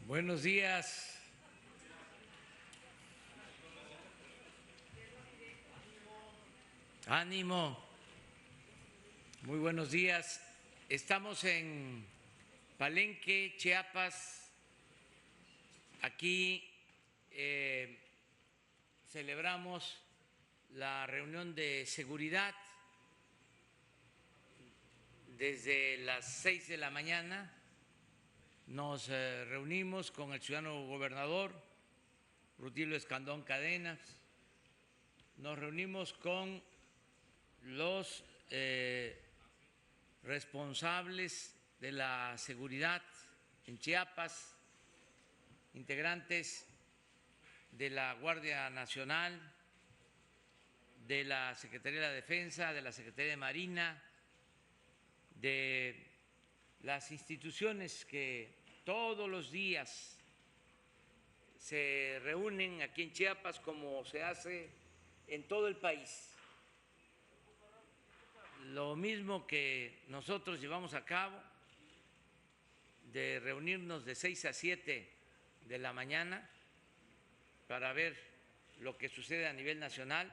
Buenos días. Ánimo. Muy buenos días. Estamos en Palenque, Chiapas. Aquí celebramos la reunión de seguridad desde las 6 de la mañana. Nos reunimos con el ciudadano gobernador Rutilio Escandón Cadenas, nos reunimos con los responsables de la seguridad en Chiapas, integrantes de la Guardia Nacional, de la Secretaría de la Defensa, de la Secretaría de Marina, de las instituciones que todos los días se reúnen aquí en Chiapas, como se hace en todo el país. Lo mismo que nosotros llevamos a cabo, de reunirnos de 6 a 7 de la mañana para ver lo que sucede a nivel nacional,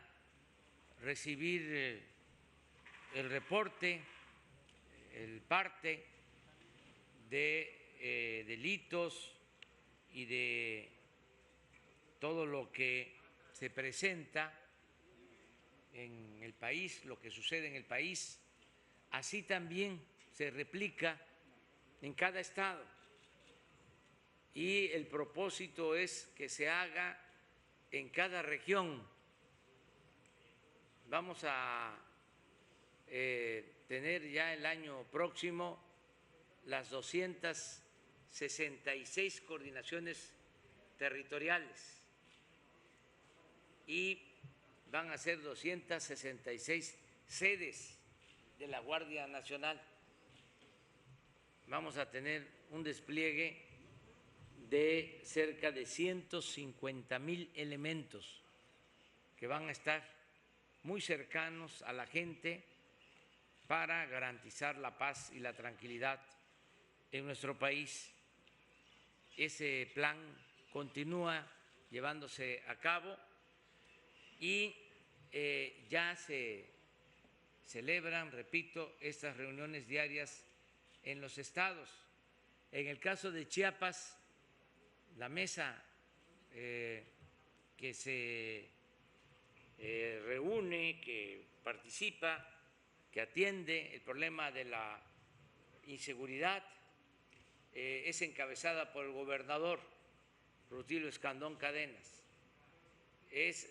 recibir el reporte, el parte de delitos y de todo lo que se presenta en el país, lo que sucede en el país. Así también se replica en cada estado y el propósito es que se haga en cada región. Vamos a tener ya el año próximo las 266 coordinaciones territoriales y van a ser 266 sedes de la Guardia Nacional. Vamos a tener un despliegue de cerca de 150,000 elementos que van a estar muy cercanos a la gente para garantizar la paz y la tranquilidad en nuestro país. Ese plan continúa llevándose a cabo y ya se celebran, repito, estas reuniones diarias en los estados. En el caso de Chiapas, la mesa que se reúne, que participa, que atiende el problema de la inseguridad, es encabezada por el gobernador Rutilio Escandón Cadenas. Es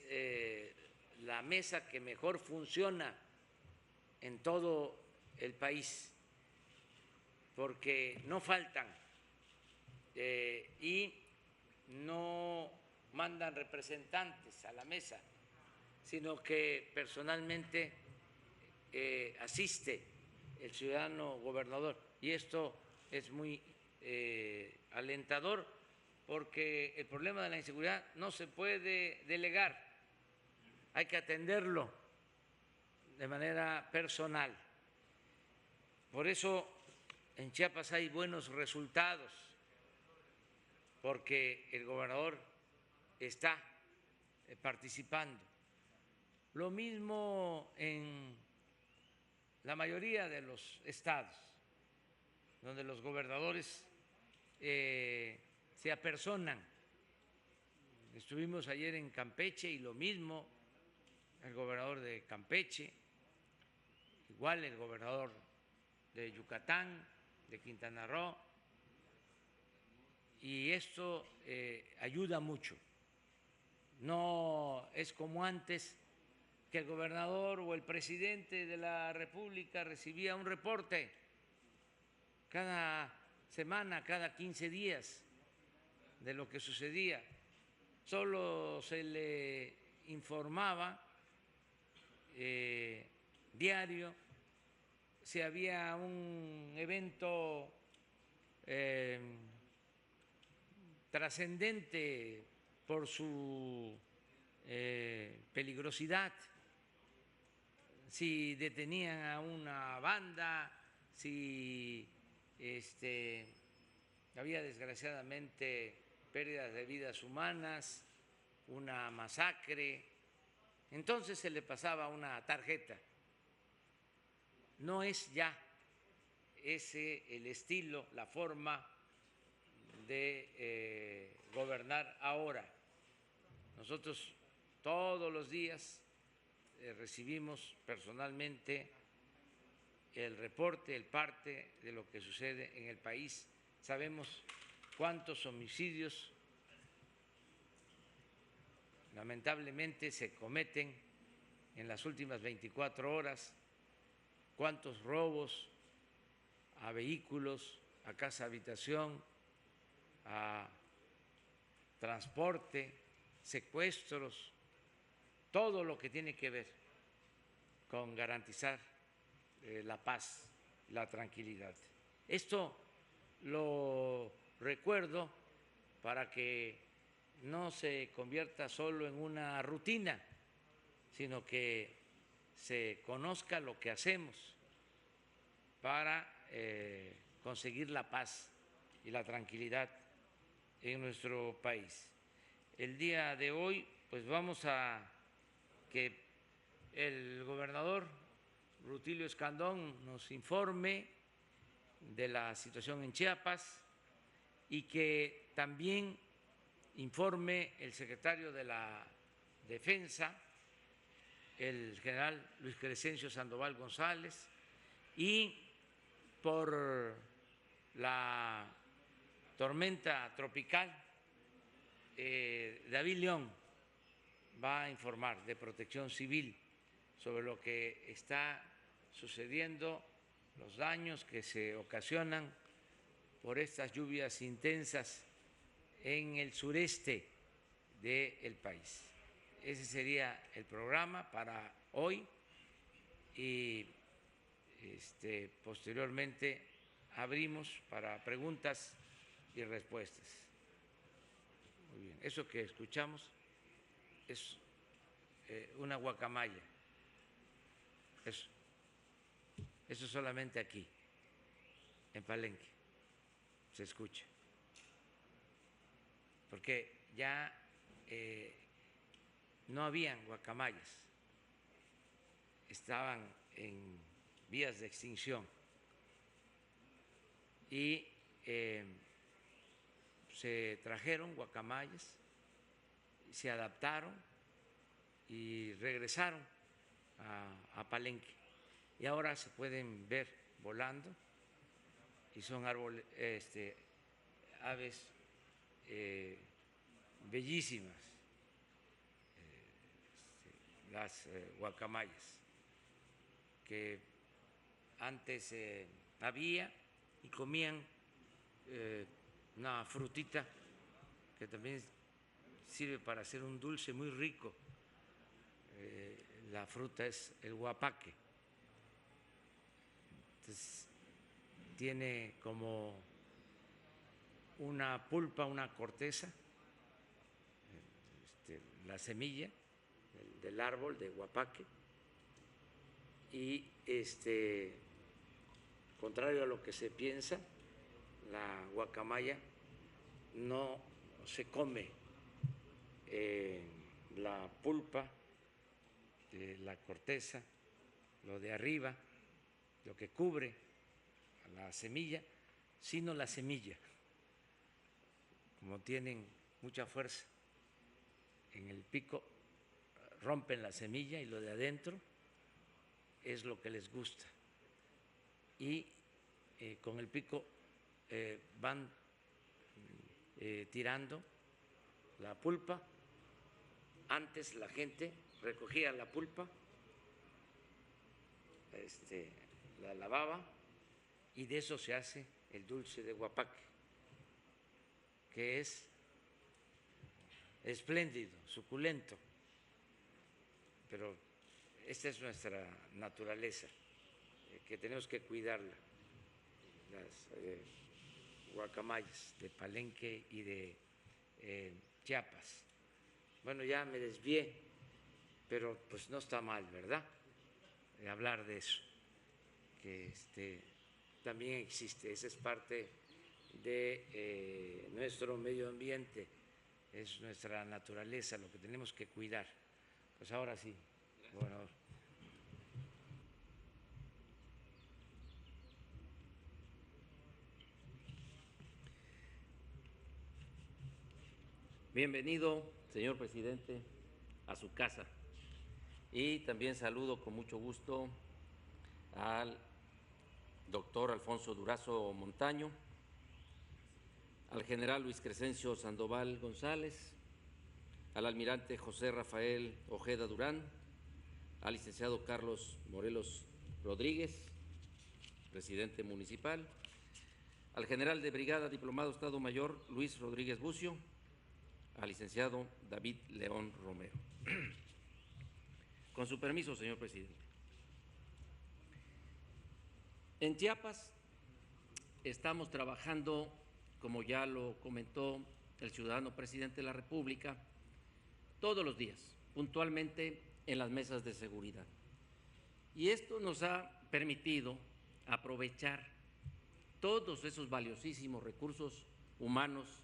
la mesa que mejor funciona en todo el país, porque no faltan y no mandan representantes a la mesa, sino que personalmente asiste el ciudadano gobernador. Y esto es muy alentador, porque el problema de la inseguridad no se puede delegar, hay que atenderlo de manera personal. Por eso en Chiapas hay buenos resultados, porque el gobernador está participando. Lo mismo en la mayoría de los estados, donde los gobernadores se apersonan. Estuvimos ayer en Campeche y lo mismo el gobernador de Campeche, igual el gobernador de Yucatán, de Quintana Roo, y esto ayuda mucho. No es como antes, que el gobernador o el presidente de la República recibía un reporte cada semana, cada 15 días de lo que sucedía. Solo se le informaba diario si había un evento trascendente por su peligrosidad, si detenían a una banda, si había desgraciadamente pérdidas de vidas humanas, una masacre. Entonces se le pasaba una tarjeta. No es ya ese el estilo, la forma de gobernar ahora. Nosotros todos los días recibimos personalmente el reporte, el parte de lo que sucede en el país. Sabemos cuántos homicidios lamentablemente se cometen en las últimas 24 horas, cuántos robos a vehículos, a casa habitación, a transporte, secuestros, todo lo que tiene que ver con garantizar la paz, la tranquilidad. Esto lo recuerdo para que no se convierta solo en una rutina, sino que se conozca lo que hacemos para conseguir la paz y la tranquilidad en nuestro país. El día de hoy, pues vamos a que el gobernador Rutilio Escandón nos informe de la situación en Chiapas y que también informe el secretario de la Defensa, el general Luis Crescencio Sandoval González, y por la tormenta tropical, David León va a informar de Protección Civil sobre lo que está sucediendo, los daños que se ocasionan por estas lluvias intensas en el sureste del país. Ese sería el programa para hoy y posteriormente abrimos para preguntas y respuestas. Muy bien. Eso que escuchamos es una guacamaya. Eso solamente aquí, en Palenque, se escucha. Porque ya no habían guacamayas, estaban en vías de extinción y se trajeron guacamayas, se adaptaron y regresaron a Palenque y ahora se pueden ver volando y son árboles, aves bellísimas, las guacamayas que antes había y comían una frutita que también sirve para hacer un dulce muy rico. La fruta es el guapaque. Entonces, tiene como una pulpa, una corteza, la semilla del árbol de guapaque y contrario a lo que se piensa, la guacamaya no se come la pulpa de la corteza, lo de arriba, lo que cubre a la semilla, sino la semilla. Como tienen mucha fuerza en el pico, rompen la semilla y lo de adentro es lo que les gusta. Y con el pico van tirando la pulpa. Antes la gente recogía la pulpa, la lavaba y de eso se hace el dulce de guapaque, que es espléndido, suculento, pero esta es nuestra naturaleza, que tenemos que cuidarla, las guacamayas de Palenque y de Chiapas. Bueno, ya me desvié, pero pues no está mal, ¿verdad? Hablar de eso, que también existe, esa es parte de nuestro medio ambiente, es nuestra naturaleza, lo que tenemos que cuidar. Pues ahora sí, gobernador. Bienvenido, señor presidente, a su casa. Y también saludo con mucho gusto al doctor Alfonso Durazo Montaño, al general Luis Crescencio Sandoval González, al almirante José Rafael Ojeda Durán, al licenciado Carlos Morelos Rodríguez, presidente municipal, al general de brigada diplomado Estado Mayor Luis Rodríguez Bucio, al licenciado David León Romero. Con su permiso, señor presidente. En Chiapas estamos trabajando, como ya lo comentó el ciudadano presidente de la República, todos los días, puntualmente en las mesas de seguridad. Y esto nos ha permitido aprovechar todos esos valiosísimos recursos humanos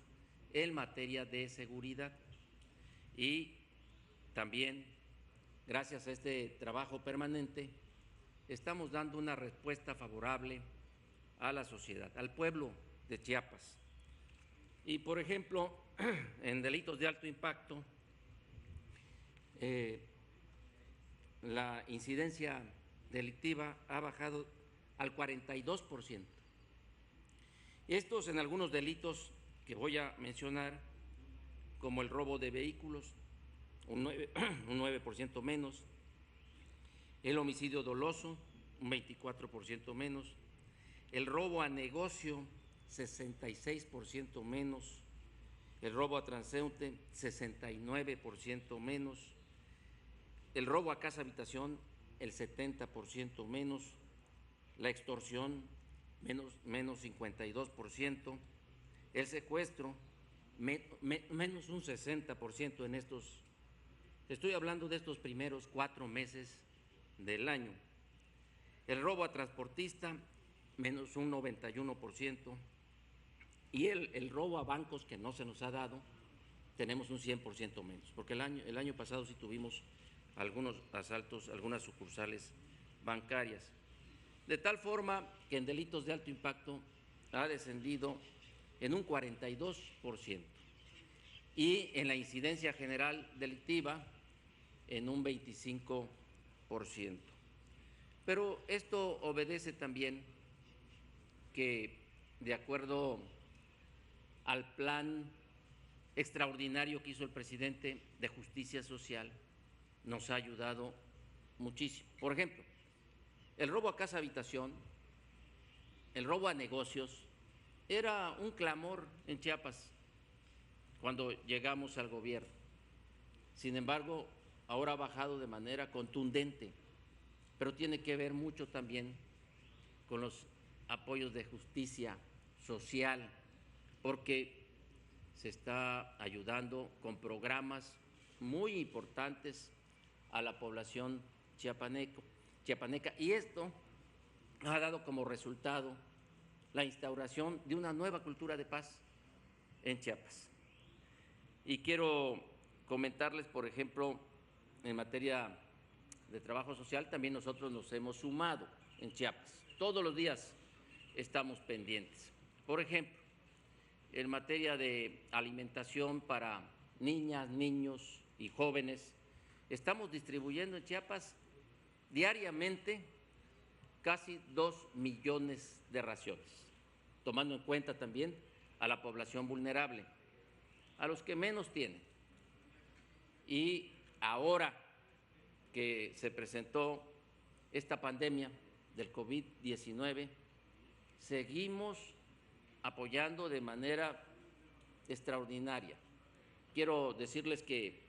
en materia de seguridad. Y también, gracias a este trabajo permanente, estamos dando una respuesta favorable a la sociedad, al pueblo de Chiapas. Y, por ejemplo, en delitos de alto impacto, la incidencia delictiva ha bajado al 42%. Estos en algunos delitos que voy a mencionar, como el robo de vehículos, un 9% menos, el homicidio doloso, un 24% menos, el robo a negocio, 66% menos, el robo a transeúnte, 69% menos, el robo a casa habitación, el 70% menos, la extorsión, menos 52%, el secuestro, menos un 60% en estos, estoy hablando de estos primeros 4 meses del año. El robo a transportista, menos un 91%, y el robo a bancos, que no se nos ha dado, tenemos un 100% menos, porque el año pasado sí tuvimos algunos asaltos, algunas sucursales bancarias, de tal forma que en delitos de alto impacto ha descendido en un 42% y en la incidencia general delictiva en un 25%. Pero esto obedece también que, de acuerdo al plan extraordinario que hizo el presidente de Justicia Social, nos ha ayudado muchísimo. Por ejemplo, el robo a casa habitación, el robo a negocios, era un clamor en Chiapas cuando llegamos al gobierno. Sin embargo, ahora ha bajado de manera contundente, pero tiene que ver mucho también con los apoyos de justicia social, porque se está ayudando con programas muy importantes a la población chiapaneca, y esto ha dado como resultado la instauración de una nueva cultura de paz en Chiapas. Y quiero comentarles, por ejemplo, en materia de trabajo social, también nosotros nos hemos sumado en Chiapas. Todos los días estamos pendientes. Por ejemplo, en materia de alimentación para niñas, niños y jóvenes, estamos distribuyendo en Chiapas diariamente casi 2 millones de raciones, tomando en cuenta también a la población vulnerable, a los que menos tienen. Y ahora que se presentó esta pandemia del COVID-19, seguimos apoyando de manera extraordinaria. Quiero decirles que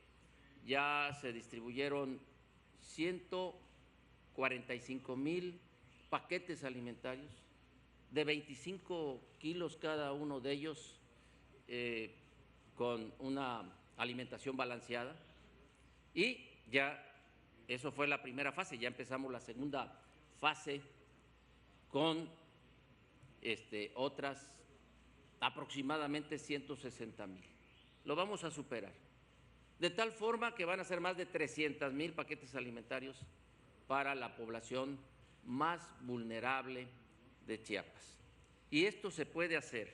ya se distribuyeron 145,000 paquetes alimentarios de 25 kilos cada uno de ellos, con una alimentación balanceada, y ya eso fue la primera fase. Ya empezamos la segunda fase con otras aproximadamente 160,000. Lo vamos a superar, de tal forma que van a ser más de 300,000 paquetes alimentarios para la población más vulnerable de Chiapas. Y esto se puede hacer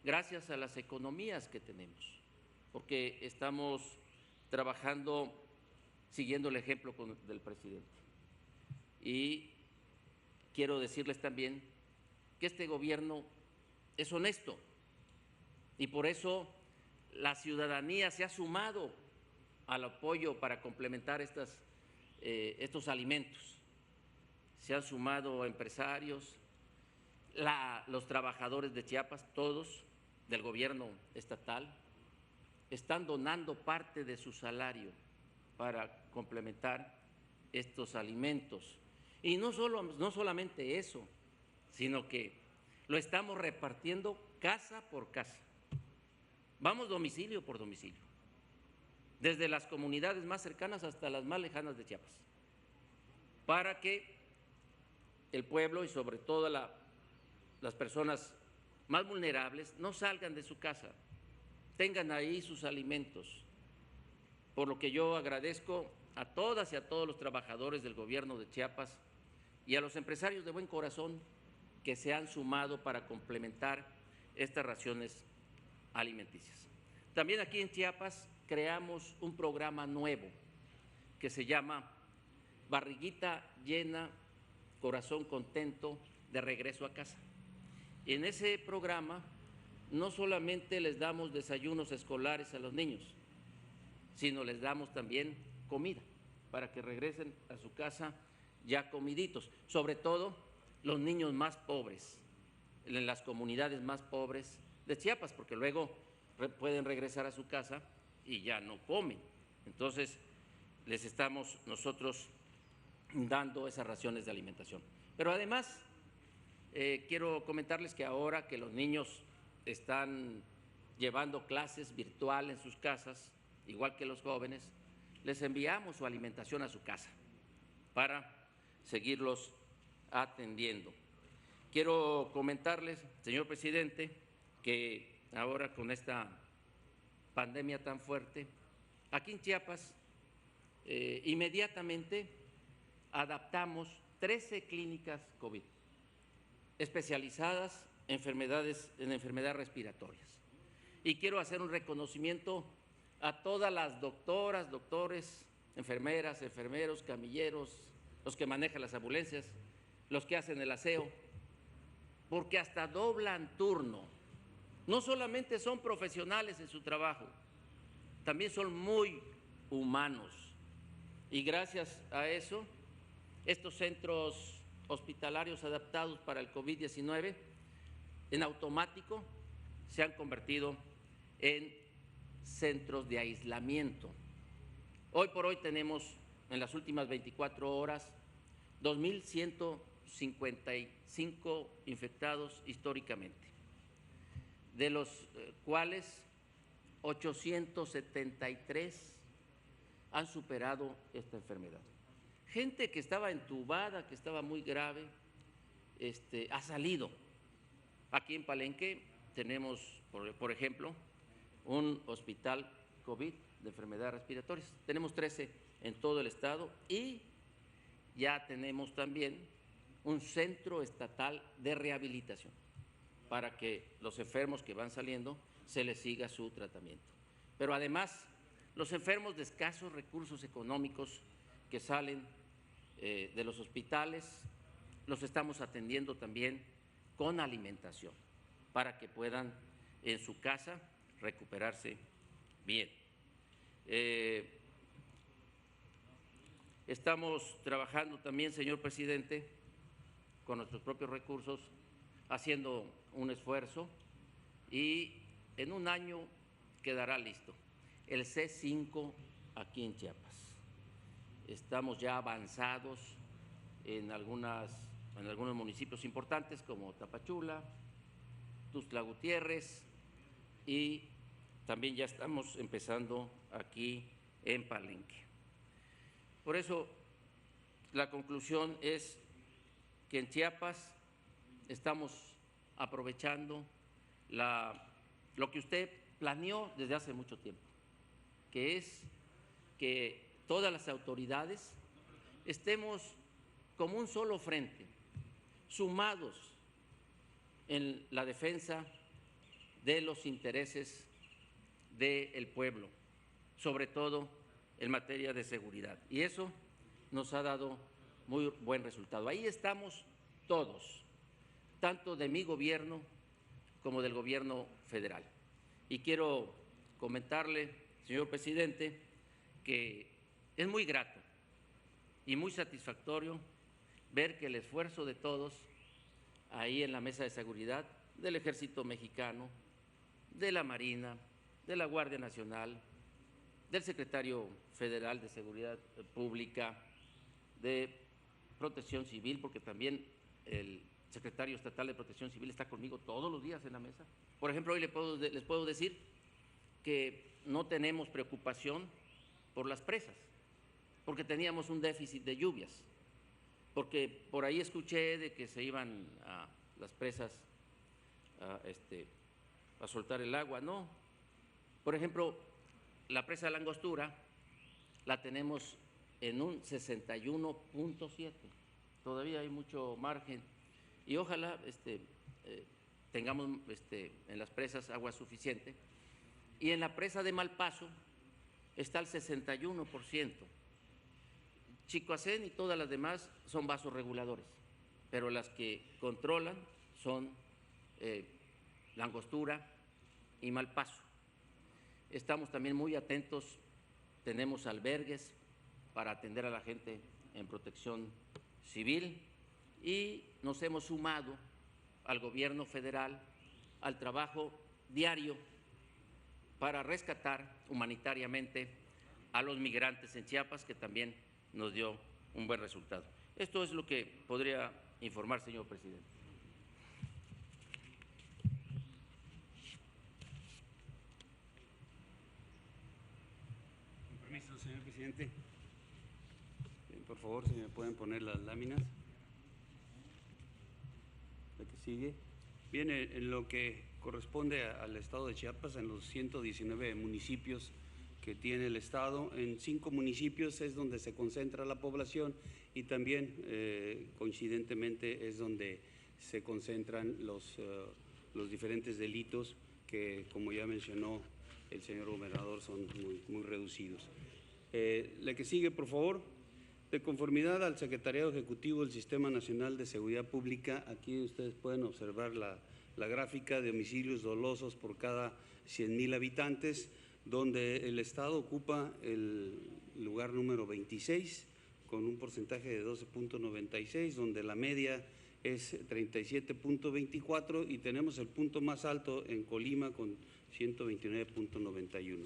gracias a las economías que tenemos, porque estamos trabajando siguiendo el ejemplo del presidente. Y quiero decirles también que este gobierno es honesto y por eso la ciudadanía se ha sumado al apoyo para complementar estos alimentos. Se han sumado empresarios, los trabajadores de Chiapas, todos del gobierno estatal, están donando parte de su salario para complementar estos alimentos. Y no solamente eso, sino que lo estamos repartiendo casa por casa. Vamos domicilio por domicilio, desde las comunidades más cercanas hasta las más lejanas de Chiapas, para que el pueblo y sobre todo las personas más vulnerables no salgan de su casa, tengan ahí sus alimentos. Por lo que yo agradezco a todas y a todos los trabajadores del gobierno de Chiapas y a los empresarios de buen corazón que se han sumado para complementar estas raciones alimenticias. También aquí en Chiapas creamos un programa nuevo que se llama Barriguita Llena, Corazón Contento, de regreso a casa. En ese programa no solamente les damos desayunos escolares a los niños, sino les damos también comida para que regresen a su casa ya comiditos, sobre todo los niños más pobres, en las comunidades más pobres de Chiapas, porque luego pueden regresar a su casa y ya no comen. Entonces, les estamos nosotros dando esas raciones de alimentación. Pero además, quiero comentarles que ahora que los niños están llevando clases virtuales en sus casas, igual que los jóvenes, les enviamos su alimentación a su casa para seguirlos atendiendo. Quiero comentarles, señor presidente, que ahora con esta pandemia tan fuerte, aquí en Chiapas, inmediatamente adaptamos 13 clínicas COVID especializadas en enfermedades respiratorias. Y quiero hacer un reconocimiento a todas las doctoras, doctores, enfermeras, enfermeros, camilleros, los que manejan las ambulancias, los que hacen el aseo, porque hasta doblan turno. No solamente son profesionales en su trabajo, también son muy humanos. Y gracias a eso, estos centros hospitalarios adaptados para el COVID-19, en automático, se han convertido en centros de aislamiento. Hoy por hoy tenemos, en las últimas 24 horas, 2,155 infectados históricamente, de los cuales 873 han superado esta enfermedad. Gente que estaba entubada, que estaba muy grave, ha salido. Aquí en Palenque tenemos, por ejemplo, un hospital COVID de enfermedades respiratorias. Tenemos 13 en todo el estado y ya tenemos también un centro estatal de rehabilitación para que los enfermos que van saliendo se les siga su tratamiento. Pero además, los enfermos de escasos recursos económicos que salen de los hospitales, los estamos atendiendo también con alimentación para que puedan en su casa recuperarse bien. Estamos trabajando también, señor presidente, con nuestros propios recursos, haciendo un esfuerzo y en un año quedará listo el C5 aquí en Chiapas. Estamos ya avanzados en algunos municipios importantes como Tapachula, Tuxtla Gutiérrez y también ya estamos empezando aquí en Palenque. Por eso, la conclusión es que en Chiapas estamos aprovechando lo que usted planeó desde hace mucho tiempo, que es que todas las autoridades estemos como un solo frente, sumados en la defensa de los intereses del pueblo, sobre todo en materia de seguridad. Y eso nos ha dado muy buen resultado. Ahí estamos todos, tanto de mi gobierno como del gobierno federal. Y quiero comentarle, señor presidente, que es muy grato y muy satisfactorio ver que el esfuerzo de todos ahí en la mesa de seguridad del Ejército Mexicano, de la Marina, de la Guardia Nacional, del Secretario Federal de Seguridad Pública, de Protección Civil, porque también el Secretario Estatal de Protección Civil está conmigo todos los días en la mesa. Por ejemplo, hoy les puedo decir que no tenemos preocupación por las presas, porque teníamos un déficit de lluvias, porque por ahí escuché de que se iban a las presas a soltar el agua. No, por ejemplo, la presa de la Angostura la tenemos en un 61.7, todavía hay mucho margen y ojalá tengamos en las presas agua suficiente. Y en la presa de Malpaso está el 61%. Chicoacén y todas las demás son vasos reguladores, pero las que controlan son la Angostura y Malpaso. Estamos también muy atentos, tenemos albergues para atender a la gente en protección civil y nos hemos sumado al gobierno federal al trabajo diario para rescatar humanitariamente a los migrantes en Chiapas, que también nos dio un buen resultado. Esto es lo que podría informar, señor presidente. Con permiso, señor presidente. Por favor, si me pueden poner las láminas. La que sigue. Bien, en lo que corresponde al estado de Chiapas, en los 119 municipios que tiene el estado, en 5 municipios es donde se concentra la población y también coincidentemente es donde se concentran los diferentes delitos que, como ya mencionó el señor gobernador, son muy reducidos. La que sigue, por favor. De conformidad al Secretariado Ejecutivo del Sistema Nacional de Seguridad Pública, aquí ustedes pueden observar la gráfica de homicidios dolosos por cada 100,000 habitantes, donde el Estado ocupa el lugar número 26, con un porcentaje de 12.96, donde la media es 37.24 y tenemos el punto más alto en Colima con 129.91.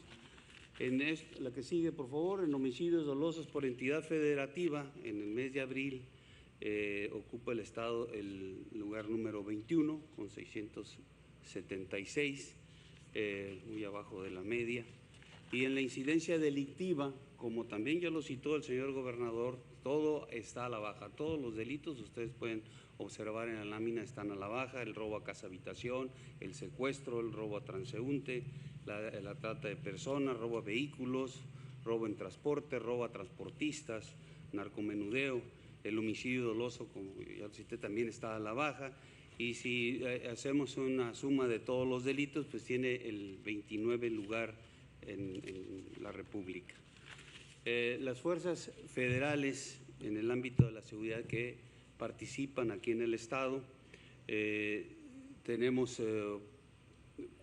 La que sigue, por favor, en homicidios dolosos por entidad federativa, en el mes de abril ocupa el Estado el lugar número 21 con 676, muy abajo de la media. Y en la incidencia delictiva, como también ya lo citó el señor gobernador, todo está a la baja. Todos los delitos, ustedes pueden observar en la lámina, están a la baja: el robo a casa habitación, el secuestro, el robo a transeúnte, la trata de personas, robo a vehículos, robo en transporte, robo a transportistas, narcomenudeo, el homicidio doloso, como ya lo cité, también está a la baja. Y si hacemos una suma de todos los delitos, pues tiene el 29 lugar en la República. Las fuerzas federales en el ámbito de la seguridad que participan aquí en el Estado, tenemos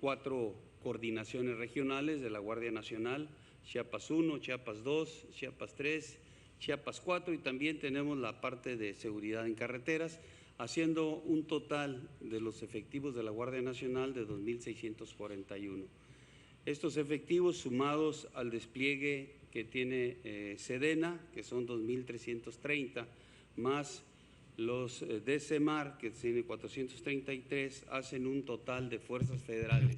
4 coordinaciones regionales de la Guardia Nacional: Chiapas 1, Chiapas 2, Chiapas 3, Chiapas 4, y también tenemos la parte de seguridad en carreteras, haciendo un total de los efectivos de la Guardia Nacional de 2.641. Estos efectivos, sumados al despliegue que tiene Sedena, que son 2.330, más los de CEMAR, que tiene 433, hacen un total de fuerzas federales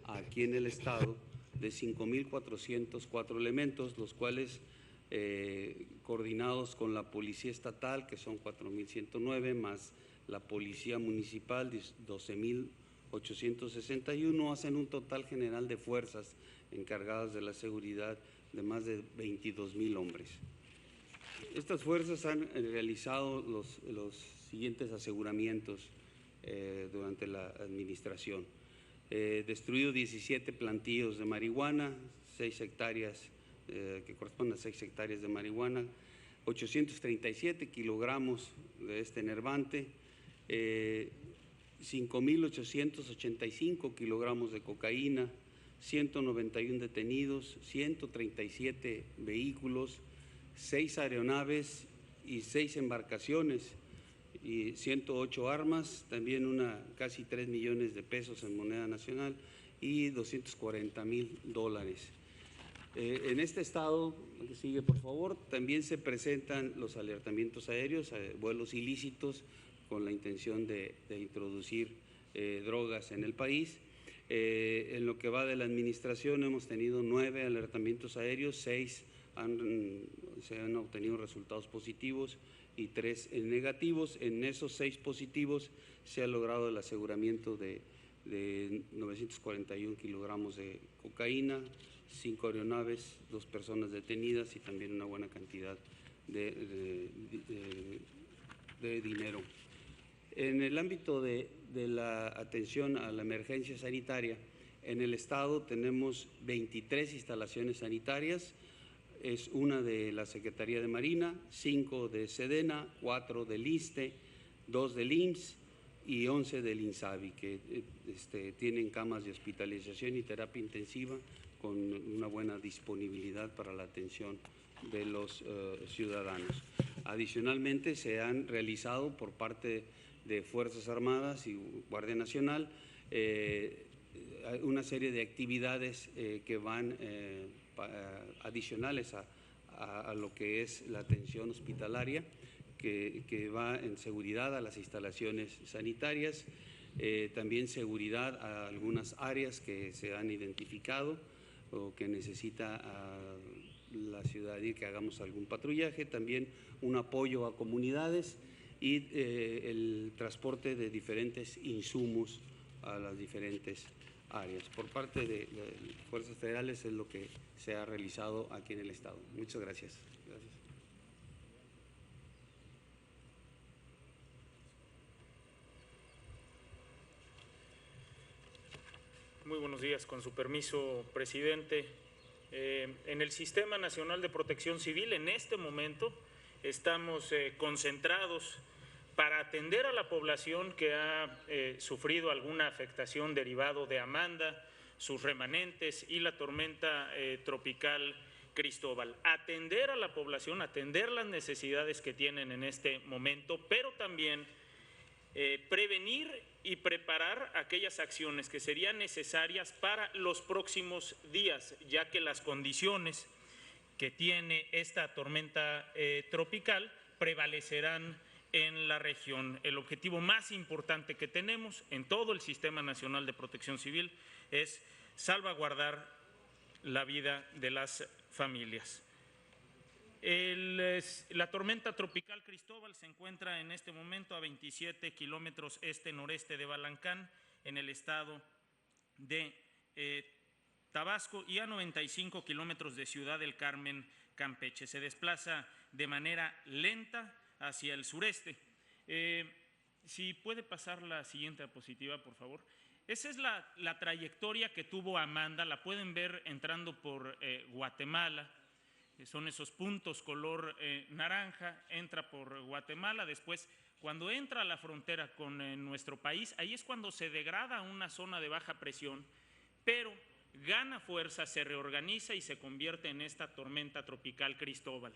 aquí en el Estado de 5.404 elementos, los cuales coordinados con la Policía Estatal, que son 4.109, más la Policía Municipal, 12.000 861, hacen un total general de fuerzas encargadas de la seguridad de más de 22,000 hombres. Estas fuerzas han realizado los siguientes aseguramientos durante la administración. Destruido 17 plantíos de marihuana, 6 hectáreas, que corresponden a 6 hectáreas de marihuana, 837 kilogramos de este enervante, 5.885 kilogramos de cocaína, 191 detenidos, 137 vehículos, 6 aeronaves y 6 embarcaciones y 108 armas, también casi 3 millones de pesos en moneda nacional y $240,000. En este estado, que sigue por favor, también se presentan los alertamientos aéreos, vuelos ilícitos con la intención de introducir drogas en el país. En lo que va de la administración hemos tenido 9 alertamientos aéreos, 6 se han obtenido resultados positivos y 3 negativos. En esos 6 positivos se ha logrado el aseguramiento de 941 kilogramos de cocaína, 5 aeronaves, 2 personas detenidas y también una buena cantidad de dinero. En el ámbito de la atención a la emergencia sanitaria, en el estado tenemos 23 instalaciones sanitarias, es una de la Secretaría de Marina, 5 de Sedena, 4 del ISSSTE, 2 del IMSS y 11 del INSABI, que tienen camas de hospitalización y terapia intensiva con una buena disponibilidad para la atención de los ciudadanos. Adicionalmente, se han realizado por parte de Fuerzas Armadas y Guardia Nacional una serie de actividades que van adicionales a lo que es la atención hospitalaria, que va en seguridad a las instalaciones sanitarias, también seguridad a algunas áreas que se han identificado o que necesita la ciudadanía que hagamos algún patrullaje, también un apoyo a comunidades y el transporte de diferentes insumos a las diferentes áreas. Por parte de Fuerzas Federales es lo que se ha realizado aquí en el estado. Muchas gracias. Muy buenos días, con su permiso, presidente. En el Sistema Nacional de Protección Civil, en este momento, estamos concentrados para atender a la población que ha sufrido alguna afectación derivado de Amanda, sus remanentes y la tormenta tropical Cristóbal. Atender a la población, atender las necesidades que tienen en este momento, pero también prevenir y preparar aquellas acciones que serían necesarias para los próximos días, ya que las condiciones que tiene esta tormenta tropical prevalecerán en la región. El objetivo más importante que tenemos en todo el Sistema Nacional de Protección Civil es salvaguardar la vida de las familias. La tormenta tropical Cristóbal se encuentra en este momento a 27 kilómetros este-noreste de Balancán, en el estado de Tabasco, y a 95 kilómetros de Ciudad del Carmen, Campeche. Se desplaza de manera lenta hacia el sureste. Si puede pasar la siguiente diapositiva, por favor. Esa es la trayectoria que tuvo Amanda, la pueden ver entrando por Guatemala, son esos puntos color naranja, entra por Guatemala, después cuando entra a la frontera con nuestro país, ahí es cuando se degrada a una zona de baja presión, pero gana fuerza, se reorganiza y se convierte en esta tormenta tropical Cristóbal.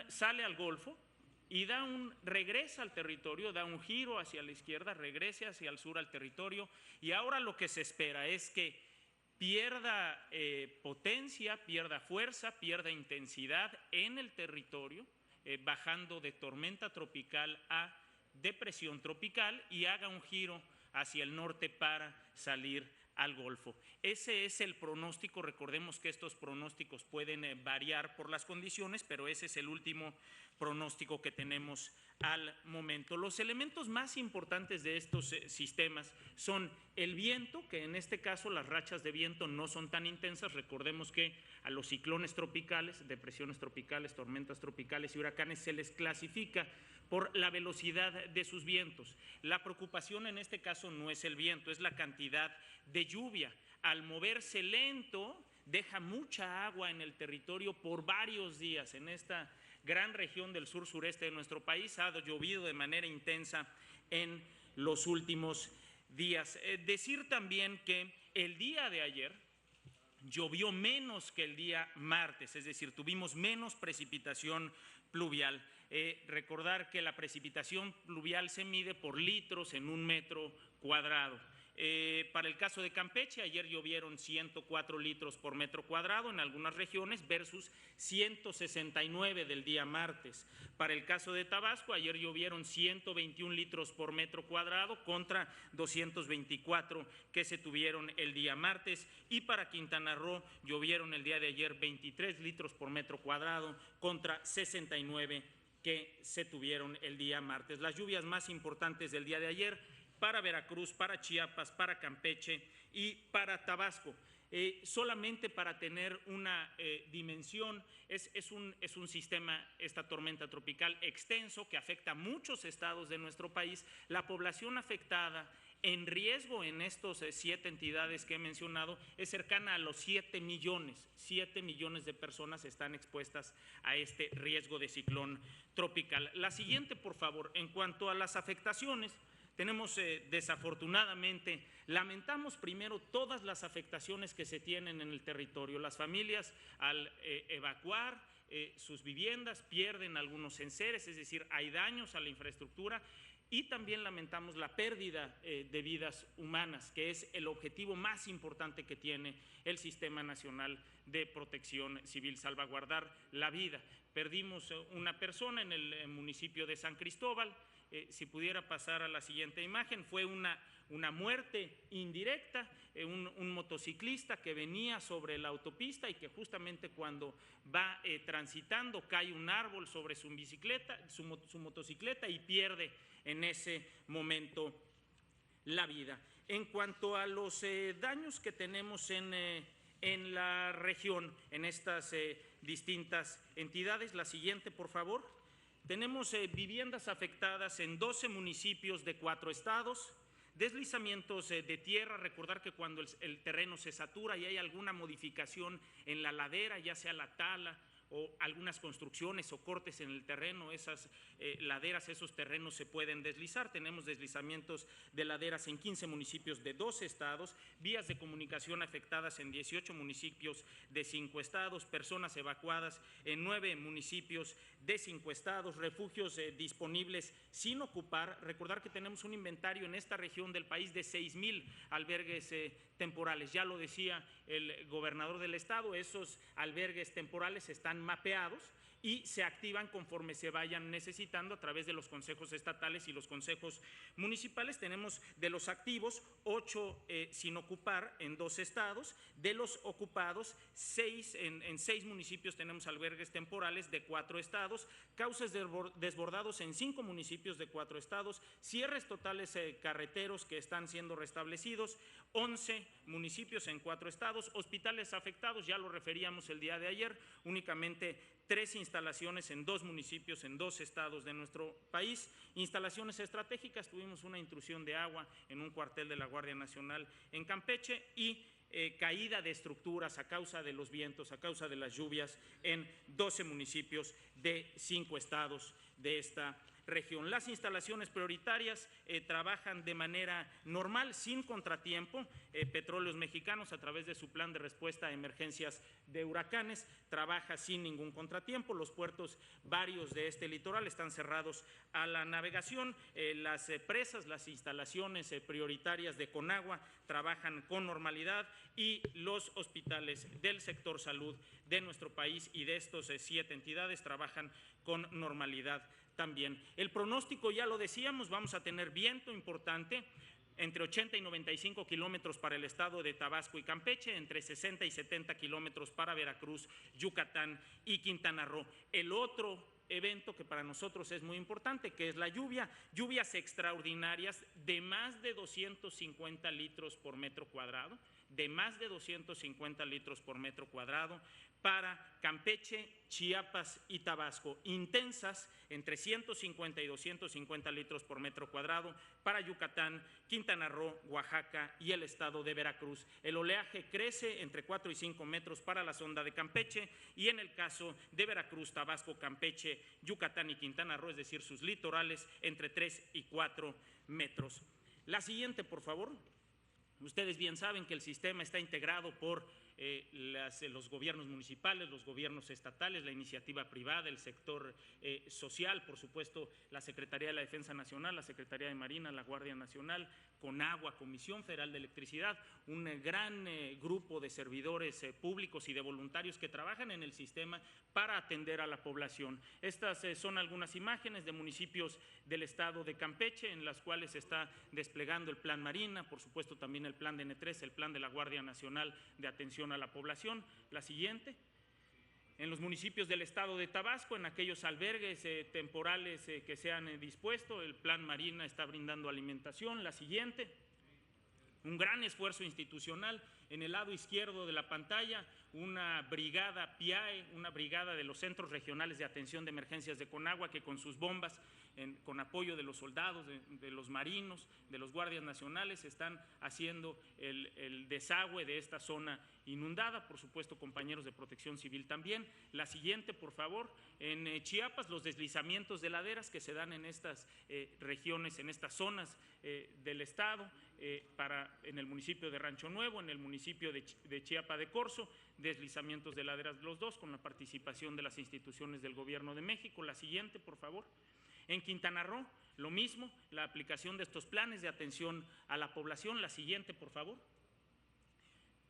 Sale al Golfo y regresa al territorio, da un giro hacia la izquierda, regresa hacia el sur al territorio, y ahora lo que se espera es que pierda potencia, pierda fuerza, pierda intensidad en el territorio, bajando de tormenta tropical a depresión tropical y haga un giro hacia el norte para salir al Golfo. Ese es el pronóstico. Recordemos que estos pronósticos pueden variar por las condiciones, pero ese es el último pronóstico que tenemos al momento. Los elementos más importantes de estos sistemas son el viento, que en este caso las rachas de viento no son tan intensas. Recordemos que a los ciclones tropicales, depresiones tropicales, tormentas tropicales y huracanes se les clasifica por la velocidad de sus vientos. La preocupación en este caso no es el viento, es la cantidad de lluvia. Al moverse lento, deja mucha agua en el territorio por varios días. En esta gran región del sur-sureste de nuestro país ha llovido de manera intensa en los últimos días. Decir también que el día de ayer llovió menos que el día martes, es decir, tuvimos menos precipitación pluvial. Recordar que la precipitación pluvial se mide por litros en un metro cuadrado. Para el caso de Campeche, ayer llovieron 104 litros por metro cuadrado en algunas regiones versus 169 del día martes. Para el caso de Tabasco, ayer llovieron 121 litros por metro cuadrado contra 224 que se tuvieron el día martes. Y para Quintana Roo llovieron el día de ayer 23 litros por metro cuadrado contra 69 que se tuvieron el día martes. Las lluvias más importantes del día de ayer para Veracruz, para Chiapas, para Campeche y para Tabasco. Solamente para tener una dimensión, es un sistema, esta tormenta tropical extenso que afecta a muchos estados de nuestro país. La población afectada en riesgo en estos 7 entidades que he mencionado es cercana a los 7 millones. 7 millones de personas están expuestas a este riesgo de ciclón tropical. La siguiente, por favor. En cuanto a las afectaciones, tenemos desafortunadamente, lamentamos primero todas las afectaciones que se tienen en el territorio. Las familias al evacuar sus viviendas pierden algunos enseres, es decir, hay daños a la infraestructura. Y también lamentamos la pérdida de vidas humanas, que es el objetivo más importante que tiene el Sistema Nacional de Protección Civil, salvaguardar la vida. Perdimos una persona en el municipio de San Cristóbal. Si pudiera pasar a la siguiente imagen, fue una muerte indirecta, un motociclista que venía sobre la autopista y que justamente cuando va transitando cae un árbol sobre su bicicleta, su motocicleta, y pierde en ese momento la vida. En cuanto a los daños que tenemos en la región, en estas distintas entidades, la siguiente, por favor. Tenemos viviendas afectadas en 12 municipios de 4 estados, deslizamientos de tierra. Recordar que cuando el terreno se satura y hay alguna modificación en la ladera, ya sea la tala o algunas construcciones o cortes en el terreno, esas laderas, esos terrenos se pueden deslizar. Tenemos deslizamientos de laderas en 15 municipios de 12 estados, vías de comunicación afectadas en 18 municipios de 5 estados, personas evacuadas en 9 municipios de 5 estados, refugios disponibles sin ocupar. Recordar que tenemos un inventario en esta región del país de 6,000 albergues temporales. Ya lo decía el gobernador del estado, esos albergues temporales están mapeados y se activan conforme se vayan necesitando a través de los consejos estatales y los consejos municipales. Tenemos de los activos 8 sin ocupar en 2 estados, de los ocupados 6 en 6 municipios tenemos albergues temporales de 4 estados, cauces desbordados en 5 municipios de 4 estados, cierres totales carreteros que están siendo restablecidos, 11 municipios en 4 estados, hospitales afectados, ya lo referíamos el día de ayer, únicamente 3 instalaciones en 2 municipios en 2 estados de nuestro país. Instalaciones estratégicas, tuvimos una intrusión de agua en un cuartel de la Guardia Nacional en Campeche y caída de estructuras a causa de los vientos, a causa de las lluvias en 12 municipios de 5 estados de esta región. Las instalaciones prioritarias trabajan de manera normal, sin contratiempo. Petróleos Mexicanos, a través de su plan de respuesta a emergencias de huracanes, trabaja sin ningún contratiempo. Los puertos varios de este litoral están cerrados a la navegación. Las presas, las instalaciones prioritarias de Conagua trabajan con normalidad y los hospitales del sector salud de nuestro país y de estos 7 entidades trabajan con normalidad también. El pronóstico, ya lo decíamos, vamos a tener viento importante. entre 80 y 95 kilómetros para el estado de Tabasco y Campeche, entre 60 y 70 kilómetros para Veracruz, Yucatán y Quintana Roo. El otro evento que para nosotros es muy importante, que es la lluvia, lluvias extraordinarias de más de 250 litros por metro cuadrado, para Campeche, Chiapas y Tabasco, intensas entre 150 y 250 litros por metro cuadrado para Yucatán, Quintana Roo, Oaxaca y el estado de Veracruz. El oleaje crece entre 4 y 5 metros para la sonda de Campeche y en el caso de Veracruz, Tabasco, Campeche, Yucatán y Quintana Roo, es decir, sus litorales, entre 3 y 4 metros. La siguiente, por favor. Ustedes bien saben que el sistema está integrado por los gobiernos municipales, los gobiernos estatales, la iniciativa privada, el sector social, por supuesto, la Secretaría de la Defensa Nacional, la Secretaría de Marina, la Guardia Nacional, Conagua, Comisión Federal de Electricidad, un gran grupo de servidores públicos y de voluntarios que trabajan en el sistema para atender a la población. Estas son algunas imágenes de municipios del estado de Campeche en las cuales se está desplegando el Plan Marina, por supuesto también el Plan de N3, el Plan de la Guardia Nacional de Atención a la Población. La siguiente. En los municipios del estado de Tabasco, en aquellos albergues temporales que se han dispuesto, el Plan Marina está brindando alimentación. La siguiente. Un gran esfuerzo institucional. En el lado izquierdo de la pantalla, una brigada PIAE, una brigada de los Centros Regionales de Atención de Emergencias de Conagua, que con sus bombas, con apoyo de los soldados, de los marinos, de los guardias nacionales, están haciendo el desagüe de esta zona inundada. Por supuesto, compañeros de Protección Civil también. La siguiente, por favor. En Chiapas, los deslizamientos de laderas que se dan en estas regiones, en estas zonas del estado, en el municipio de Rancho Nuevo, en el municipio de Chiapa de Corzo, deslizamientos de laderas los dos, con la participación de las instituciones del Gobierno de México. La siguiente, por favor. En Quintana Roo, lo mismo, la aplicación de estos planes de atención a la población. La siguiente, por favor.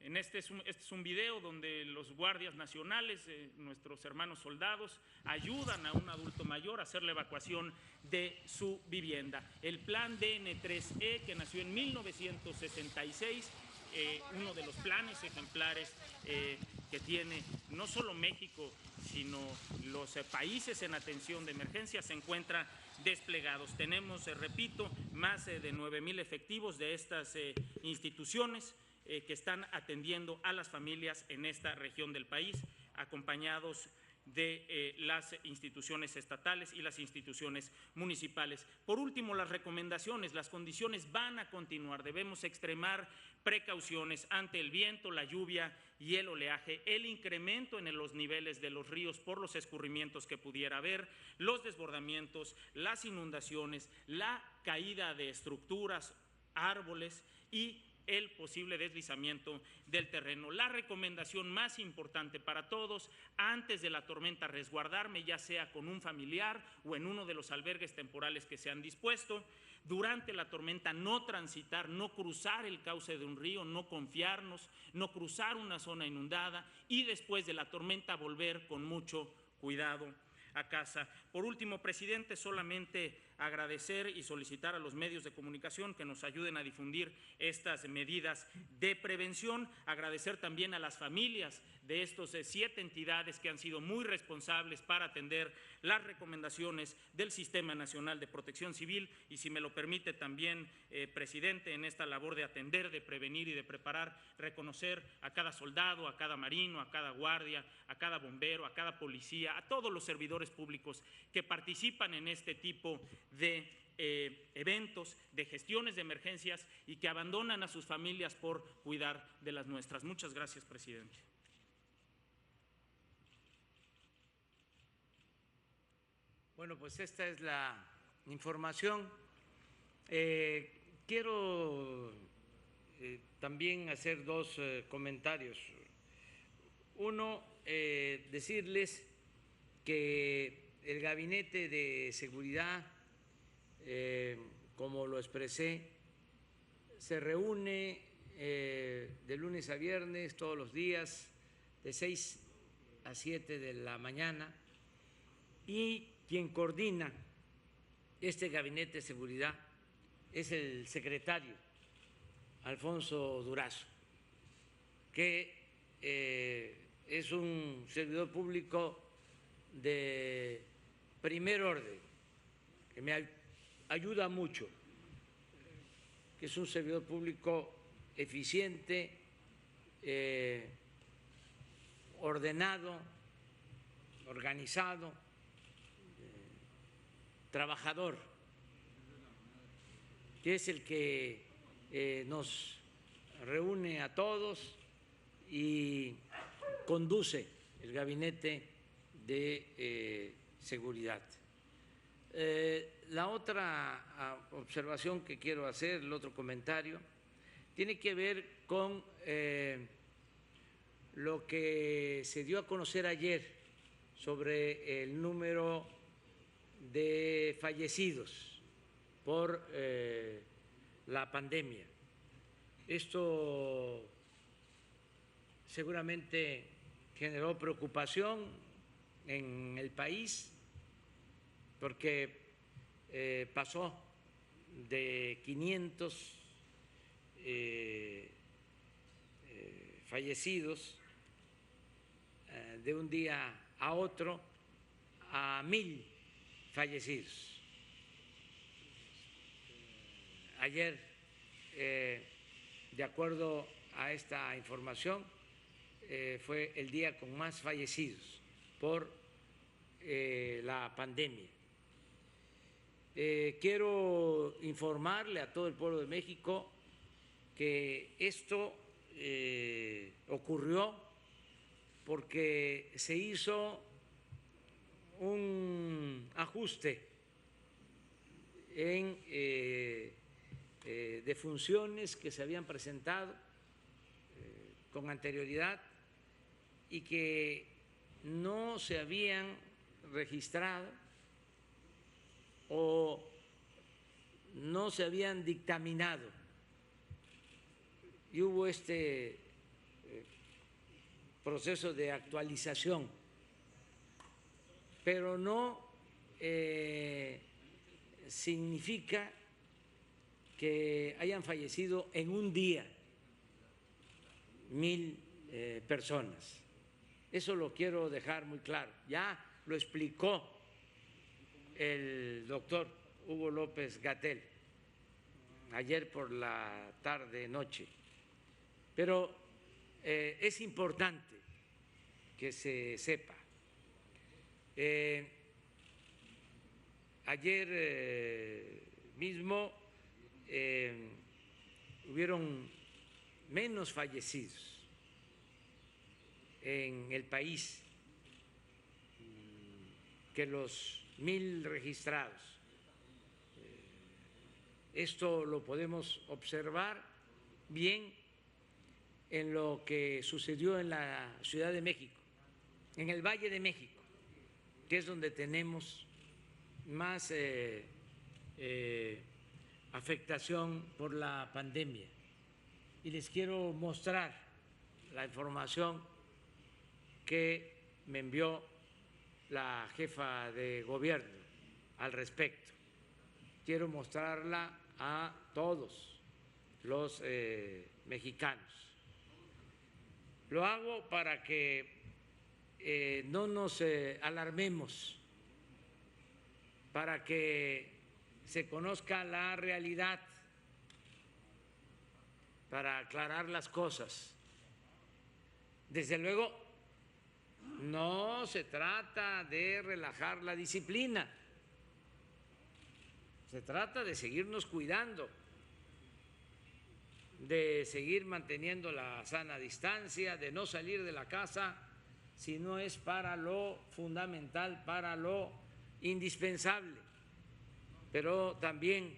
Este es un video donde los guardias nacionales, nuestros hermanos soldados, ayudan a un adulto mayor a hacer la evacuación de su vivienda. El plan DN3E, que nació en 1966, uno de los planes ejemplares que tiene no solo México, sino los países en atención de emergencia, se encuentra desplegados. Tenemos, repito, más de 9,000 efectivos de estas instituciones que están atendiendo a las familias en esta región del país, acompañados de las instituciones estatales y las instituciones municipales. Por último, las recomendaciones, las condiciones van a continuar. Debemos extremar precauciones ante el viento, la lluvia y el oleaje, el incremento en los niveles de los ríos por los escurrimientos que pudiera haber, los desbordamientos, las inundaciones, la caída de estructuras, árboles y el posible deslizamiento del terreno. La recomendación más importante para todos: antes de la tormenta resguardarme, ya sea con un familiar o en uno de los albergues temporales que se han dispuesto. Durante la tormenta no transitar, no cruzar el cauce de un río, no confiarnos, no cruzar una zona inundada y después de la tormenta volver con mucho cuidado a casa. Por último, presidente, solamente agradecer y solicitar a los medios de comunicación que nos ayuden a difundir estas medidas de prevención, agradecer también a las familias de estos 7 entidades que han sido muy responsables para atender las recomendaciones del Sistema Nacional de Protección Civil y, si me lo permite también, presidente, en esta labor de atender, de prevenir y de preparar, reconocer a cada soldado, a cada marino, a cada guardia, a cada bombero, a cada policía, a todos los servidores públicos que participan en este tipo de eventos, de gestiones de emergencias y que abandonan a sus familias por cuidar de las nuestras. Muchas gracias, presidente. Bueno, pues esta es la información. Quiero también hacer 2 comentarios. Uno, decirles que el Gabinete de Seguridad, como lo expresé, se reúne de lunes a viernes todos los días de 6 a 7 de la mañana y quien coordina este Gabinete de Seguridad es el secretario Alfonso Durazo, que es un servidor público de primer orden, que me ayuda mucho, que es un servidor público eficiente, ordenado, organizado, trabajador, que es el que nos reúne a todos y conduce el gabinete de seguridad. La otra observación que quiero hacer, el otro comentario, tiene que ver con lo que se dio a conocer ayer sobre el número de fallecidos por la pandemia. Esto seguramente generó preocupación en el país porque pasó de 500 fallecidos de un día a otro a 1,000 fallecidos. Ayer, de acuerdo a esta información, fue el día con más fallecidos por la pandemia. Quiero informarle a todo el pueblo de México que esto ocurrió porque se hizo un ajuste en defunciones que se habían presentado con anterioridad y que no se habían registrado o no se habían dictaminado. Y hubo este proceso de actualización, pero no significa que hayan fallecido en un día 1,000 personas. Eso lo quiero dejar muy claro. Ya lo explicó el doctor Hugo López-Gatell ayer por la tarde-noche. Pero es importante que se sepa. Ayer mismo hubieron menos fallecidos en el país que los 1,000 registrados. Esto lo podemos observar bien en lo que sucedió en la Ciudad de México, en el Valle de México, que es donde tenemos más afectación por la pandemia. Y les quiero mostrar la información que me envió la jefa de gobierno al respecto. Quiero mostrarla a todos los mexicanos. Lo hago para que no nos alarmemos, para que se conozca la realidad, para aclarar las cosas. Desde luego, no se trata de relajar la disciplina, se trata de seguirnos cuidando, de seguir manteniendo la sana distancia, de no salir de la casa si no es para lo fundamental, para lo indispensable, pero también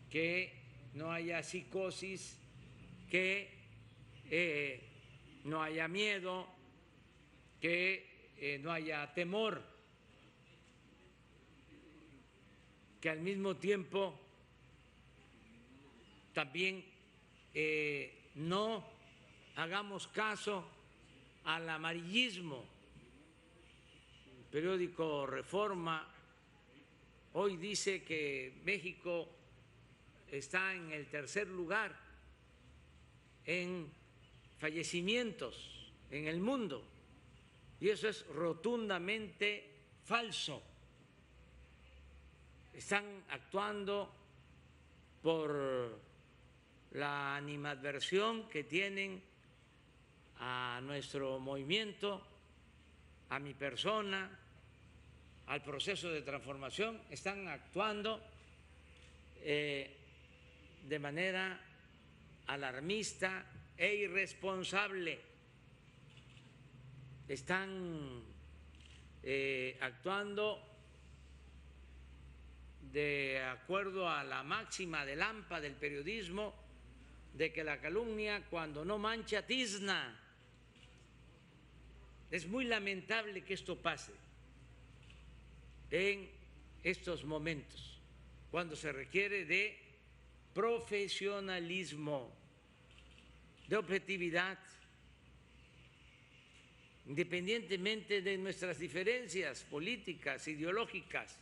que no haya psicosis, que no haya miedo, que no haya temor, que al mismo tiempo también no hagamos caso al amarillismo. El periódico Reforma hoy dice que México está en el tercer lugar en fallecimientos en el mundo, y eso es rotundamente falso. Están actuando por la animadversión que tienen a nuestro movimiento, a mi persona, al proceso de transformación. Están actuando de manera alarmista e irresponsable. Están actuando de acuerdo a la máxima del AMPA del periodismo, de que la calumnia cuando no mancha tizna. Es muy lamentable que esto pase en estos momentos, cuando se requiere de profesionalismo, de objetividad, independientemente de nuestras diferencias políticas, ideológicas.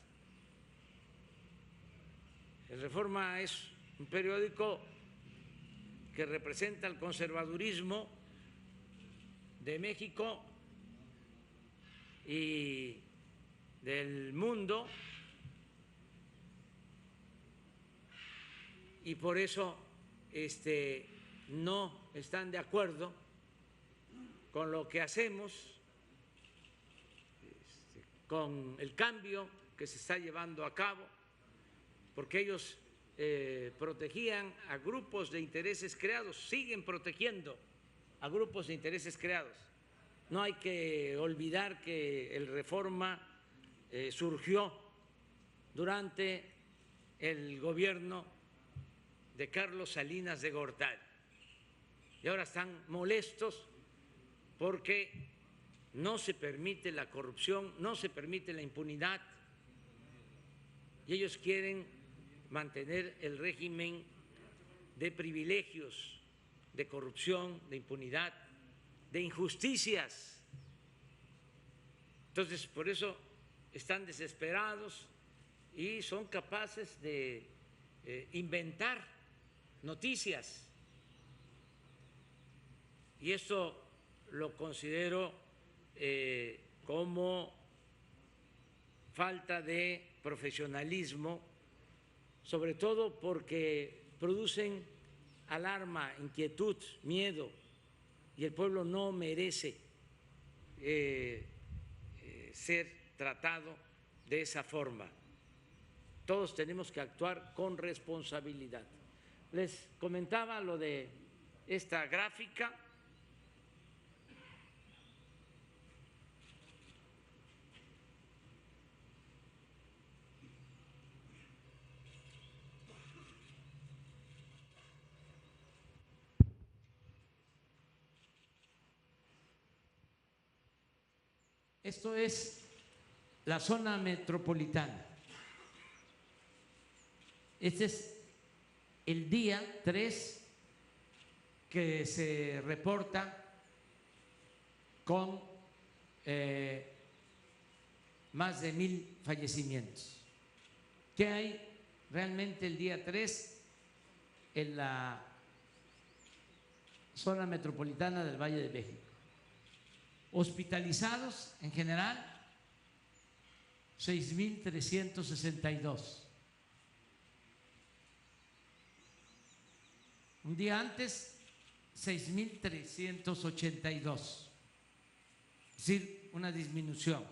El Reforma es un periódico que representa el conservadurismo de México y del mundo, y por eso no están de acuerdo con lo que hacemos, con el cambio que se está llevando a cabo, porque ellos protegían a grupos de intereses creados, siguen protegiendo a grupos de intereses creados. No hay que olvidar que el Reforma surgió durante el gobierno de Carlos Salinas de Gortari, y ahora están molestos porque no se permite la corrupción, no se permite la impunidad, y ellos quieren mantener el régimen de privilegios, de corrupción, de impunidad, de injusticias. Entonces, por eso están desesperados y son capaces de inventar noticias. Y esto lo considero como falta de profesionalismo, sobre todo porque producen alarma, inquietud, miedo, y el pueblo no merece ser tratado de esa forma. Todos tenemos que actuar con responsabilidad. Les comentaba lo de esta gráfica. Esto es la zona metropolitana. Este es el día 3 que se reporta con más de 1000 fallecimientos. ¿Qué hay realmente el día 3 en la zona metropolitana del Valle de México? Hospitalizados en general, 6,362. Un día antes, 6,382. Es decir, una disminución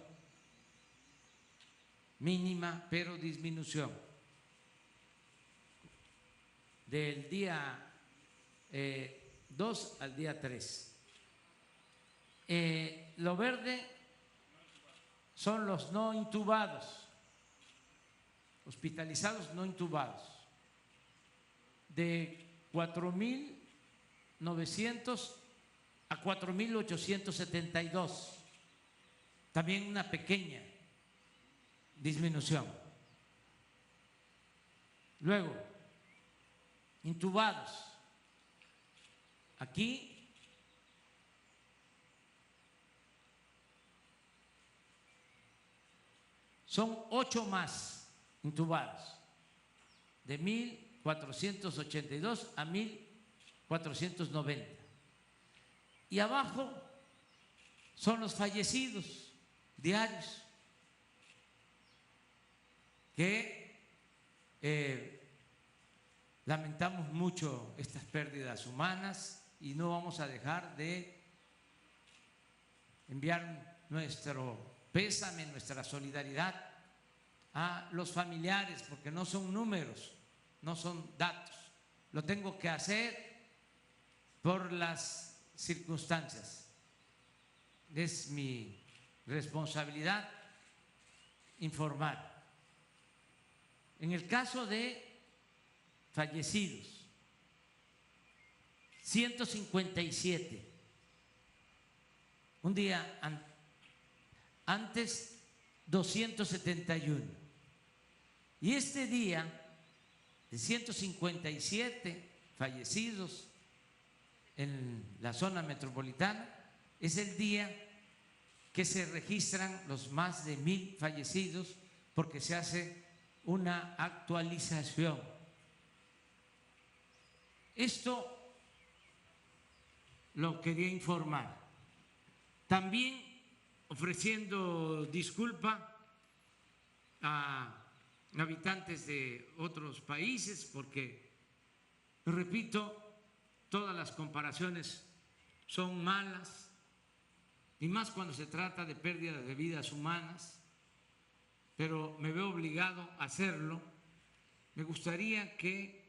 mínima, pero disminución. Del día 2 al día 3. Lo verde son los no intubados, hospitalizados no intubados, de 4,900 a 4,872, también una pequeña disminución. Luego, intubados, aquí son 8 más intubados, de 1,482 a 490. Y abajo son los fallecidos diarios, que lamentamos mucho estas pérdidas humanas y no vamos a dejar de enviar nuestro pésame, nuestra solidaridad a los familiares, porque no son números, no son datos. Lo tengo que hacer por las circunstancias. Es mi responsabilidad informar. En el caso de fallecidos, 157. Un día antes, 271. Y este día de 157 fallecidos en la zona metropolitana es el día que se registran los más de 1000 fallecidos, porque se hace una actualización. Esto lo quería informar. También ofreciendo disculpa a habitantes de otros países, porque, repito, todas las comparaciones son malas, y más cuando se trata de pérdida de vidas humanas, pero me veo obligado a hacerlo. Me gustaría que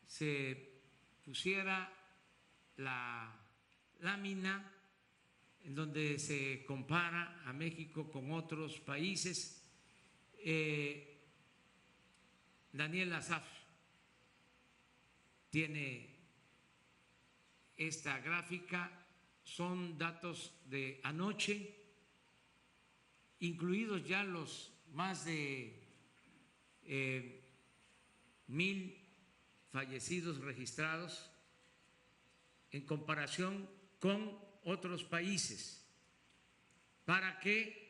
se pusiera la lámina en donde se compara a México con otros países. Daniel Asaf tiene esta gráfica, son datos de anoche, incluidos ya los más de 1000 fallecidos registrados en comparación con otros países, para que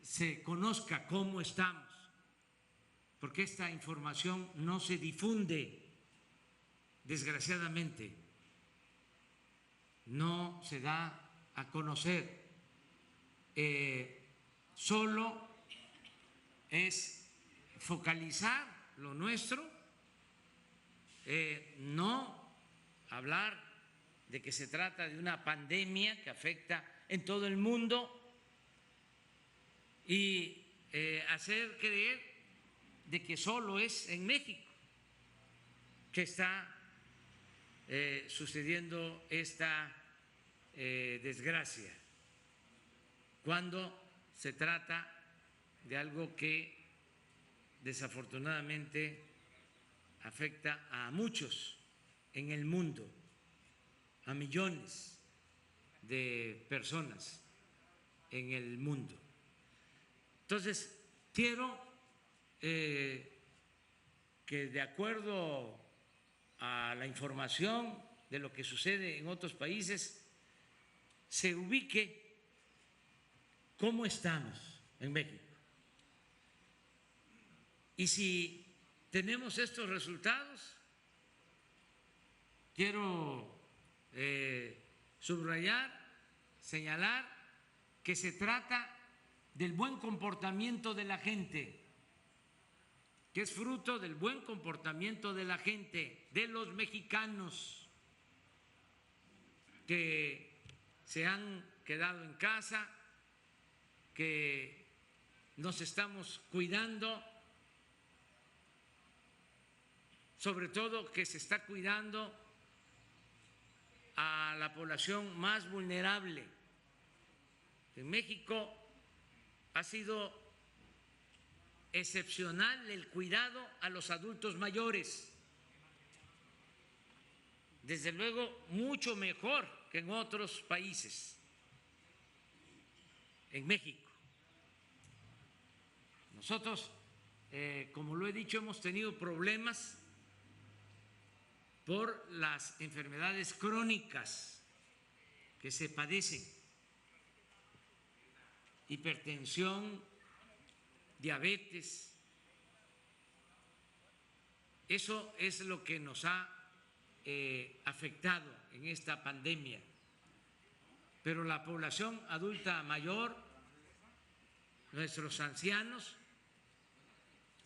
se conozca cómo estamos, porque esta información no se difunde, desgraciadamente, no se da a conocer, solo es focalizar lo nuestro, no hablar de que se trata de una pandemia que afecta en todo el mundo y hacer creer de que solo es en México que está sucediendo esta desgracia, cuando se trata de algo que desafortunadamente afecta a muchos en el mundo, a millones de personas en el mundo. Entonces, quiero que, de acuerdo a la información de lo que sucede en otros países, se ubique cómo estamos en México. Y si tenemos estos resultados, quiero subrayar, señalar que se trata del buen comportamiento de la gente, que es fruto del buen comportamiento de la gente, de los mexicanos que se han quedado en casa, que nos estamos cuidando, sobre todo que se está cuidando a la población más vulnerable. En México ha sido excepcional el cuidado a los adultos mayores, desde luego mucho mejor que en otros países. En México, nosotros, como lo he dicho, hemos tenido problemas por las enfermedades crónicas que se padecen: hipertensión, diabetes, Eso es lo que nos ha afectado en esta pandemia. Pero la población adulta mayor, nuestros ancianos,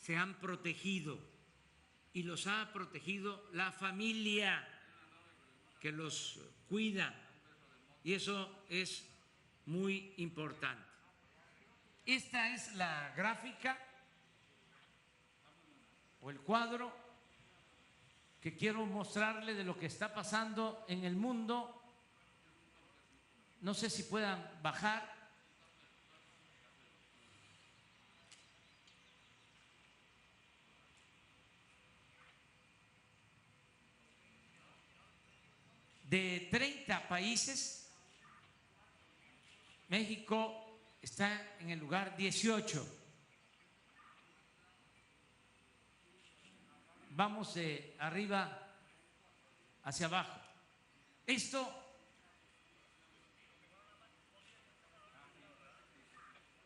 se han protegido y los ha protegido la familia que los cuida, y eso es muy importante. Esta es la gráfica o el cuadro que quiero mostrarle de lo que está pasando en el mundo. No sé si puedan bajar. De 30 países, México está en el lugar 18. Vamos de arriba hacia abajo. Esto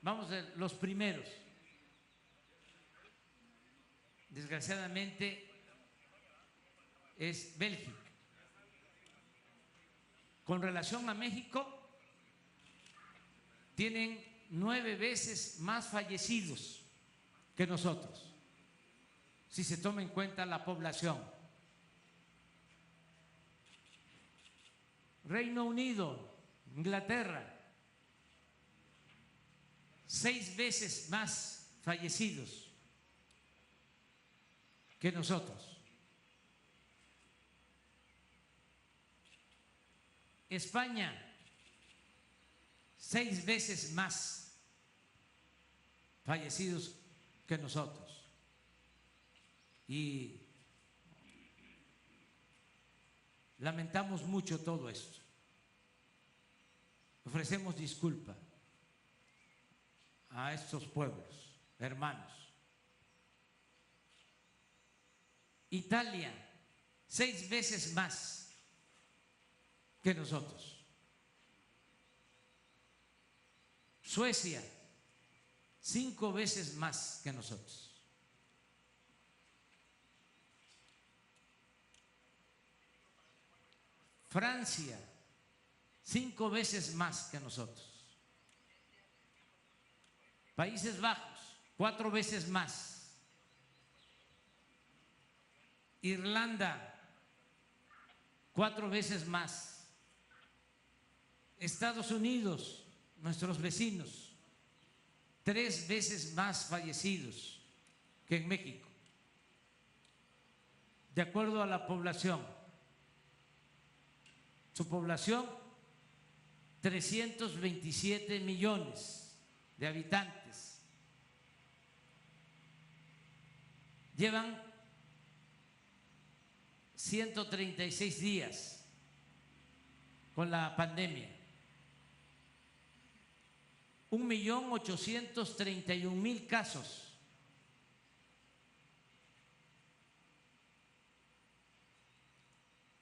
vamos de los primeros. Desgraciadamente es Bélgica. Con relación a México, tienen 9 veces más fallecidos que nosotros, si se toma en cuenta la población. Reino Unido, Inglaterra, 6 veces más fallecidos que nosotros. España, 6 veces más fallecidos que nosotros. Y lamentamos mucho todo esto. Ofrecemos disculpa a estos pueblos, hermanos. Italia, 6 veces más que nosotros. Suecia, 5 veces más que nosotros. Francia, 5 veces más que nosotros. Países Bajos, 4 veces más. Irlanda, 4 veces más. Estados Unidos, nuestros vecinos, 3 veces más fallecidos que en México, de acuerdo a la población. Su población, 327 millones de habitantes. Llevan 136 días con la pandemia. 1.831.000 casos.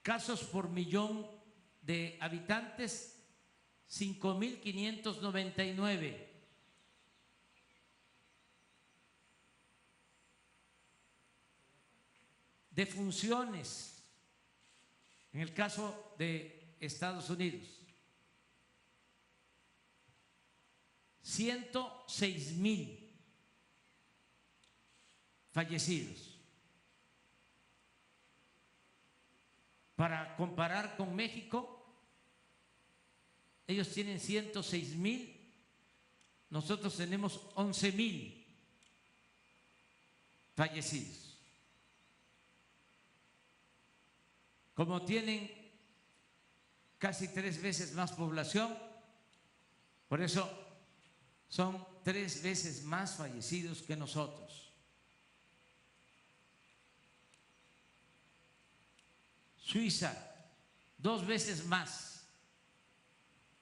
Casos por millón de habitantes, 5.599. Defunciones, en el caso de Estados Unidos, 106.000 fallecidos. Para comparar con México, ellos tienen 106.000, nosotros tenemos 11.000 fallecidos. Como tienen casi 3 veces más población, por eso son 3 veces más fallecidos que nosotros. Suiza, 2 veces más.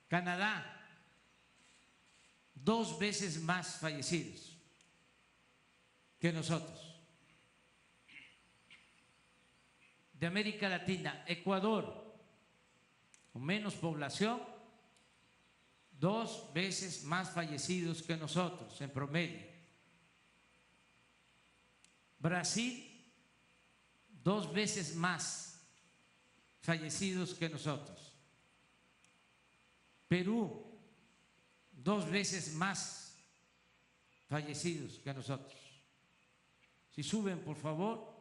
Canadá, 2 veces más fallecidos que nosotros. De América Latina, Ecuador, con menos población, 2 veces más fallecidos que nosotros en promedio. Brasil, 2 veces más fallecidos que nosotros. Perú, 2 veces más fallecidos que nosotros. Si suben, por favor.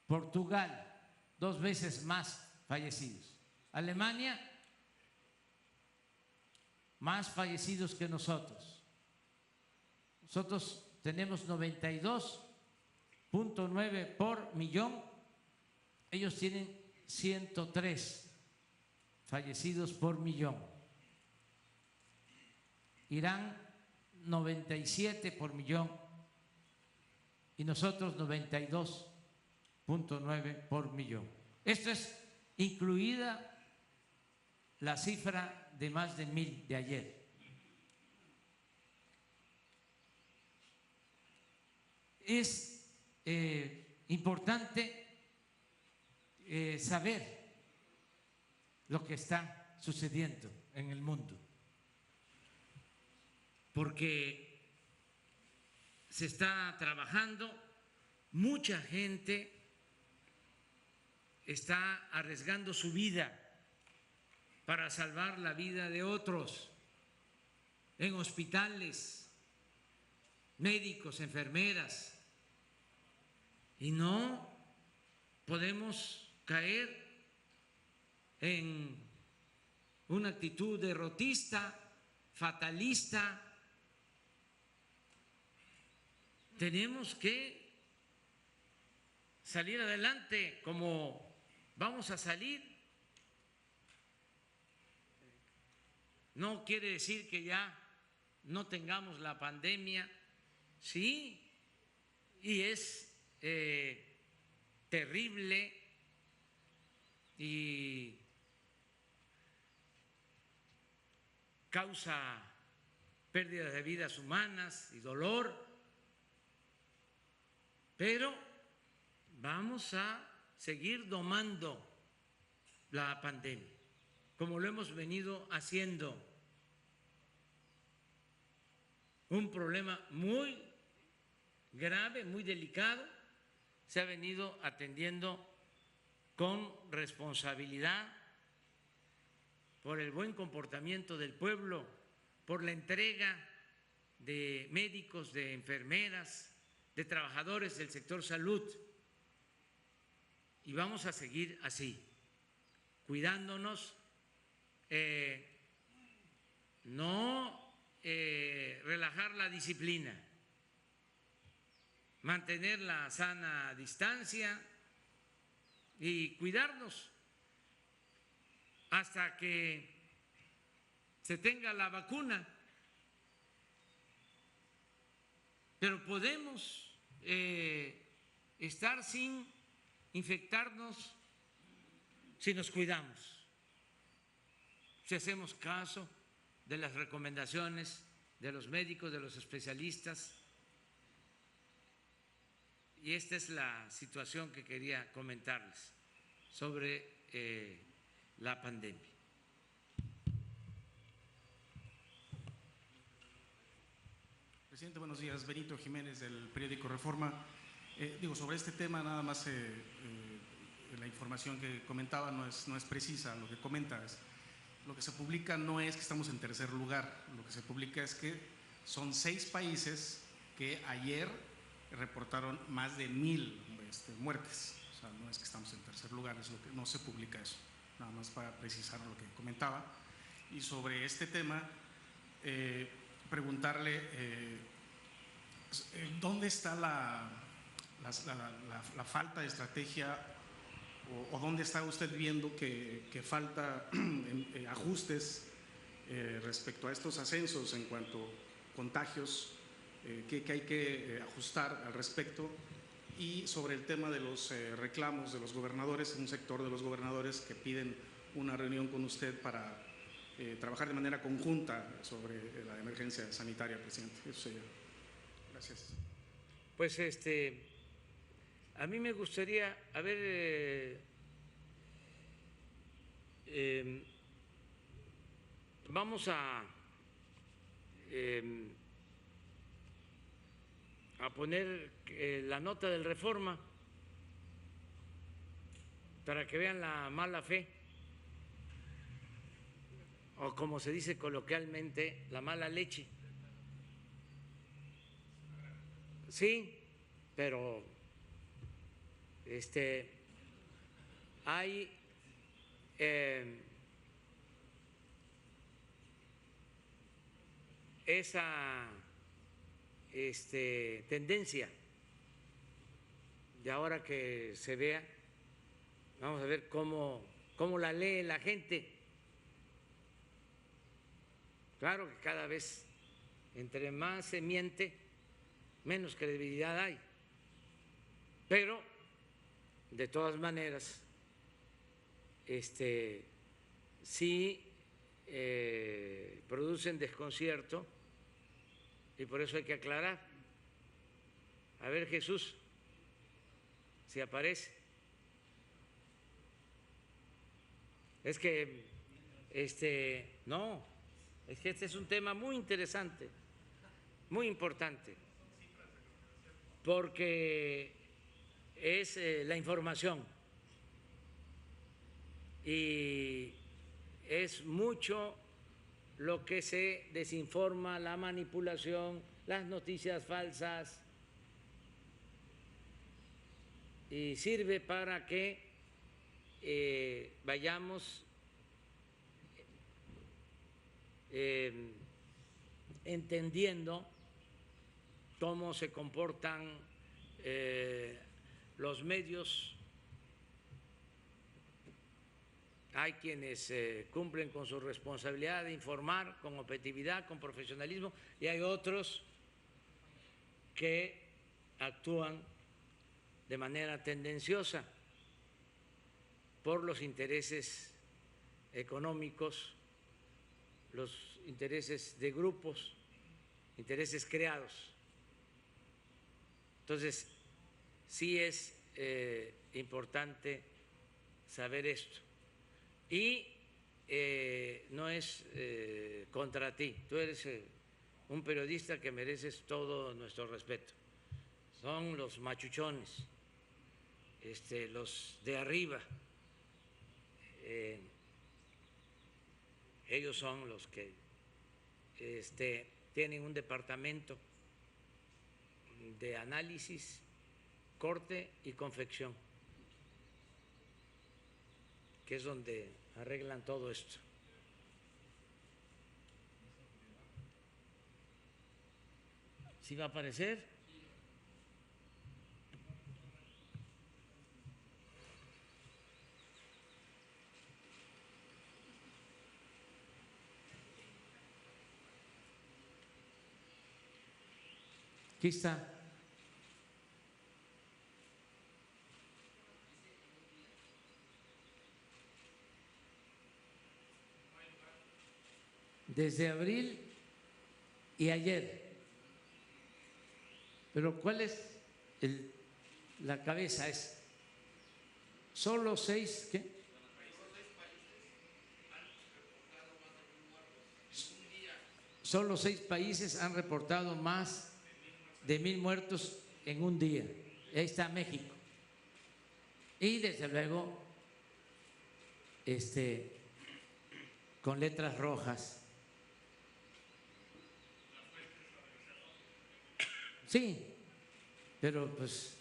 Portugal, 2 veces más fallecidos. Alemania, más fallecidos que nosotros. Nosotros tenemos 92.9 por millón, ellos tienen 103 fallecidos por millón. Irán 97 por millón y nosotros 92.9 por millón. Esto es incluida la cifra de más de 1,000 de ayer. Es importante saber lo que está sucediendo en el mundo, porque se está trabajando, mucha gente está arriesgando su vida para salvar la vida de otros en hospitales, médicos, enfermeras, y no podemos caer en una actitud derrotista, fatalista. Tenemos que salir adelante como vamos a salir. No quiere decir que ya no tengamos la pandemia, sí, y es terrible y causa pérdida de vidas humanas y dolor, pero vamos a seguir domando la pandemia, como lo hemos venido haciendo. Un problema muy grave, muy delicado, se ha venido atendiendo con responsabilidad, por el buen comportamiento del pueblo, por la entrega de médicos, de enfermeras, de trabajadores del sector salud. Y vamos a seguir así, cuidándonos, no relajar la disciplina, mantener la sana distancia y cuidarnos hasta que se tenga la vacuna. Pero podemos estar sin infectarnos si nos cuidamos, si hacemos caso de las recomendaciones de los médicos, de los especialistas. Y esta es la situación que quería comentarles sobre la pandemia. Presidente, buenos días. Benito Jiménez, del periódico Reforma. Sobre este tema, nada más la información que comentaba no es precisa. Lo que comenta es, lo que se publica no es que estamos en tercer lugar, lo que se publica es que son 6 países que ayer reportaron más de 1,000 muertes. O sea, no es que estamos en tercer lugar, es lo que no se publica eso. Nada más para precisar lo que comentaba. Y sobre este tema, preguntarle ¿dónde está la falta de estrategia o dónde está usted viendo que falta ajustes respecto a estos ascensos en cuanto a contagios que hay que ajustar al respecto? Y sobre el tema de los reclamos de los gobernadores, un sector de los gobernadores que piden una reunión con usted para trabajar de manera conjunta sobre la emergencia sanitaria, presidente. Eso sería. Gracias. Pues a mí me gustaría, vamos a poner la nota del Reforma para que vean la mala fe, o como se dice coloquialmente, la mala leche. Sí, pero hay esa tendencia de ahora que se vea, vamos a ver cómo la lee la gente. Claro que cada vez entre más se miente, menos credibilidad hay, pero de todas maneras sí producen desconcierto y por eso hay que aclarar. A ver, Jesús, si aparece. Es que no, es que este es un tema muy interesante, muy importante, porque es la información y es mucho lo que se desinforma, la manipulación, las noticias falsas, y sirve para que vayamos entendiendo cómo se comportan los medios. Hay quienes cumplen con su responsabilidad de informar con objetividad, con profesionalismo, y hay otros que actúan de manera tendenciosa por los intereses económicos, los intereses de grupos, intereses creados. Entonces, sí es importante saber esto. Y no es contra ti, tú eres un periodista que mereces todo nuestro respeto. Son los machuchones, los de arriba, ellos son los que tienen un departamento de análisis, corte y confección, que es donde arreglan todo esto. ¿Sí va a aparecer? Aquí está. Desde abril y ayer. Pero ¿cuál es la cabeza? Es solo 6, ¿qué? Solo 6 países han reportado más de 1,000 muertos en un día. Ahí está México. Y desde luego, con letras rojas. Sí, pero pues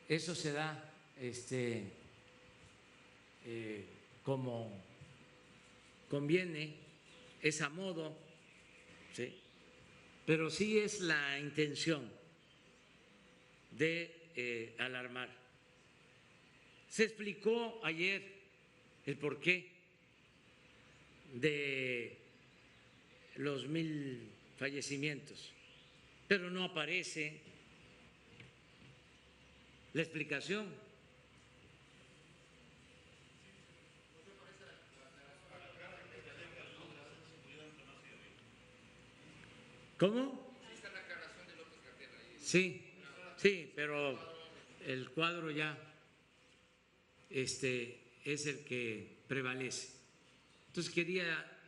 eso se da como conviene, es a modo, ¿sí? Pero sí es la intención de alarmar. Se explicó ayer el porqué de los 1,000 fallecimientos, pero no aparece la explicación. ¿Cómo? Sí, sí, pero el cuadro ya es el que prevalece. Entonces quería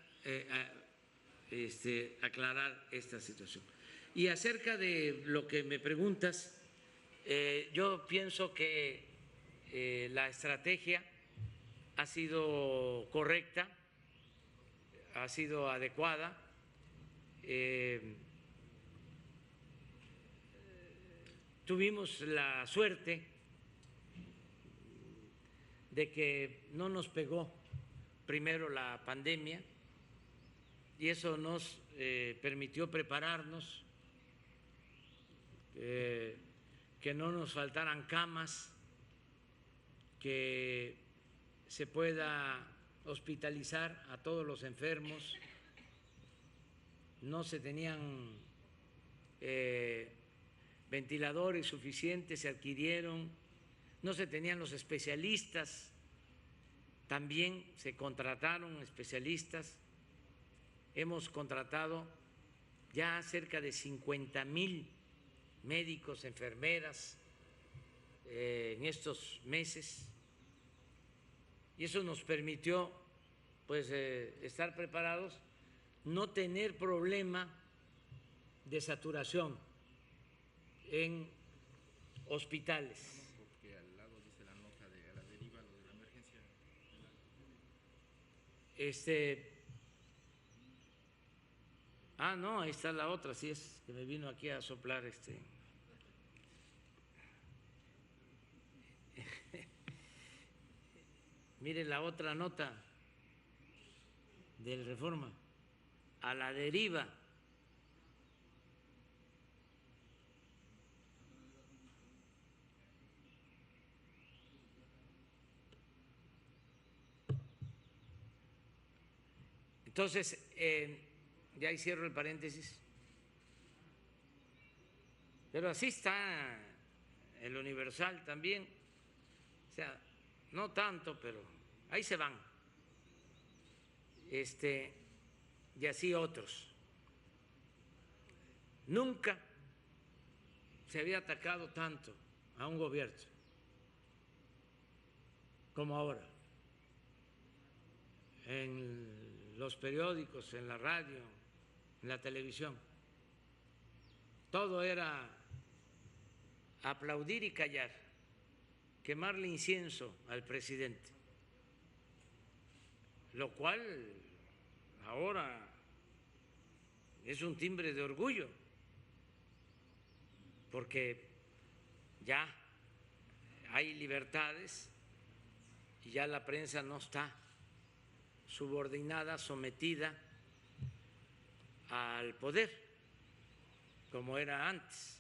aclarar esta situación. Y acerca de lo que me preguntas, yo pienso que la estrategia ha sido correcta, ha sido adecuada. Tuvimos la suerte de que no nos pegó primero la pandemia y eso nos permitió prepararnos, que no nos faltaran camas, que se pueda hospitalizar a todos los enfermos. No se tenían ventiladores suficientes, se adquirieron, no se tenían los especialistas, también se contrataron especialistas. Hemos contratado ya cerca de 50,000 médicos, enfermeras en estos meses y eso nos permitió pues estar preparados, no tener problema de saturación en hospitales. Porque al lado dice la nota de la deriva, lo de la emergencia. No, ahí está la otra, sí es que me vino aquí a soplar Mire la otra nota del Reforma, a la deriva. Entonces, ya ahí cierro el paréntesis, pero así está el Universal también, o sea, no tanto, pero ahí se van, y así otros. Nunca se había atacado tanto a un gobierno como ahora, en los periódicos, en la radio, en la televisión. Todo era aplaudir y callar, quemarle incienso al presidente, lo cual ahora es un timbre de orgullo, porque ya hay libertades y ya la prensa no está subordinada, sometida al poder, como era antes.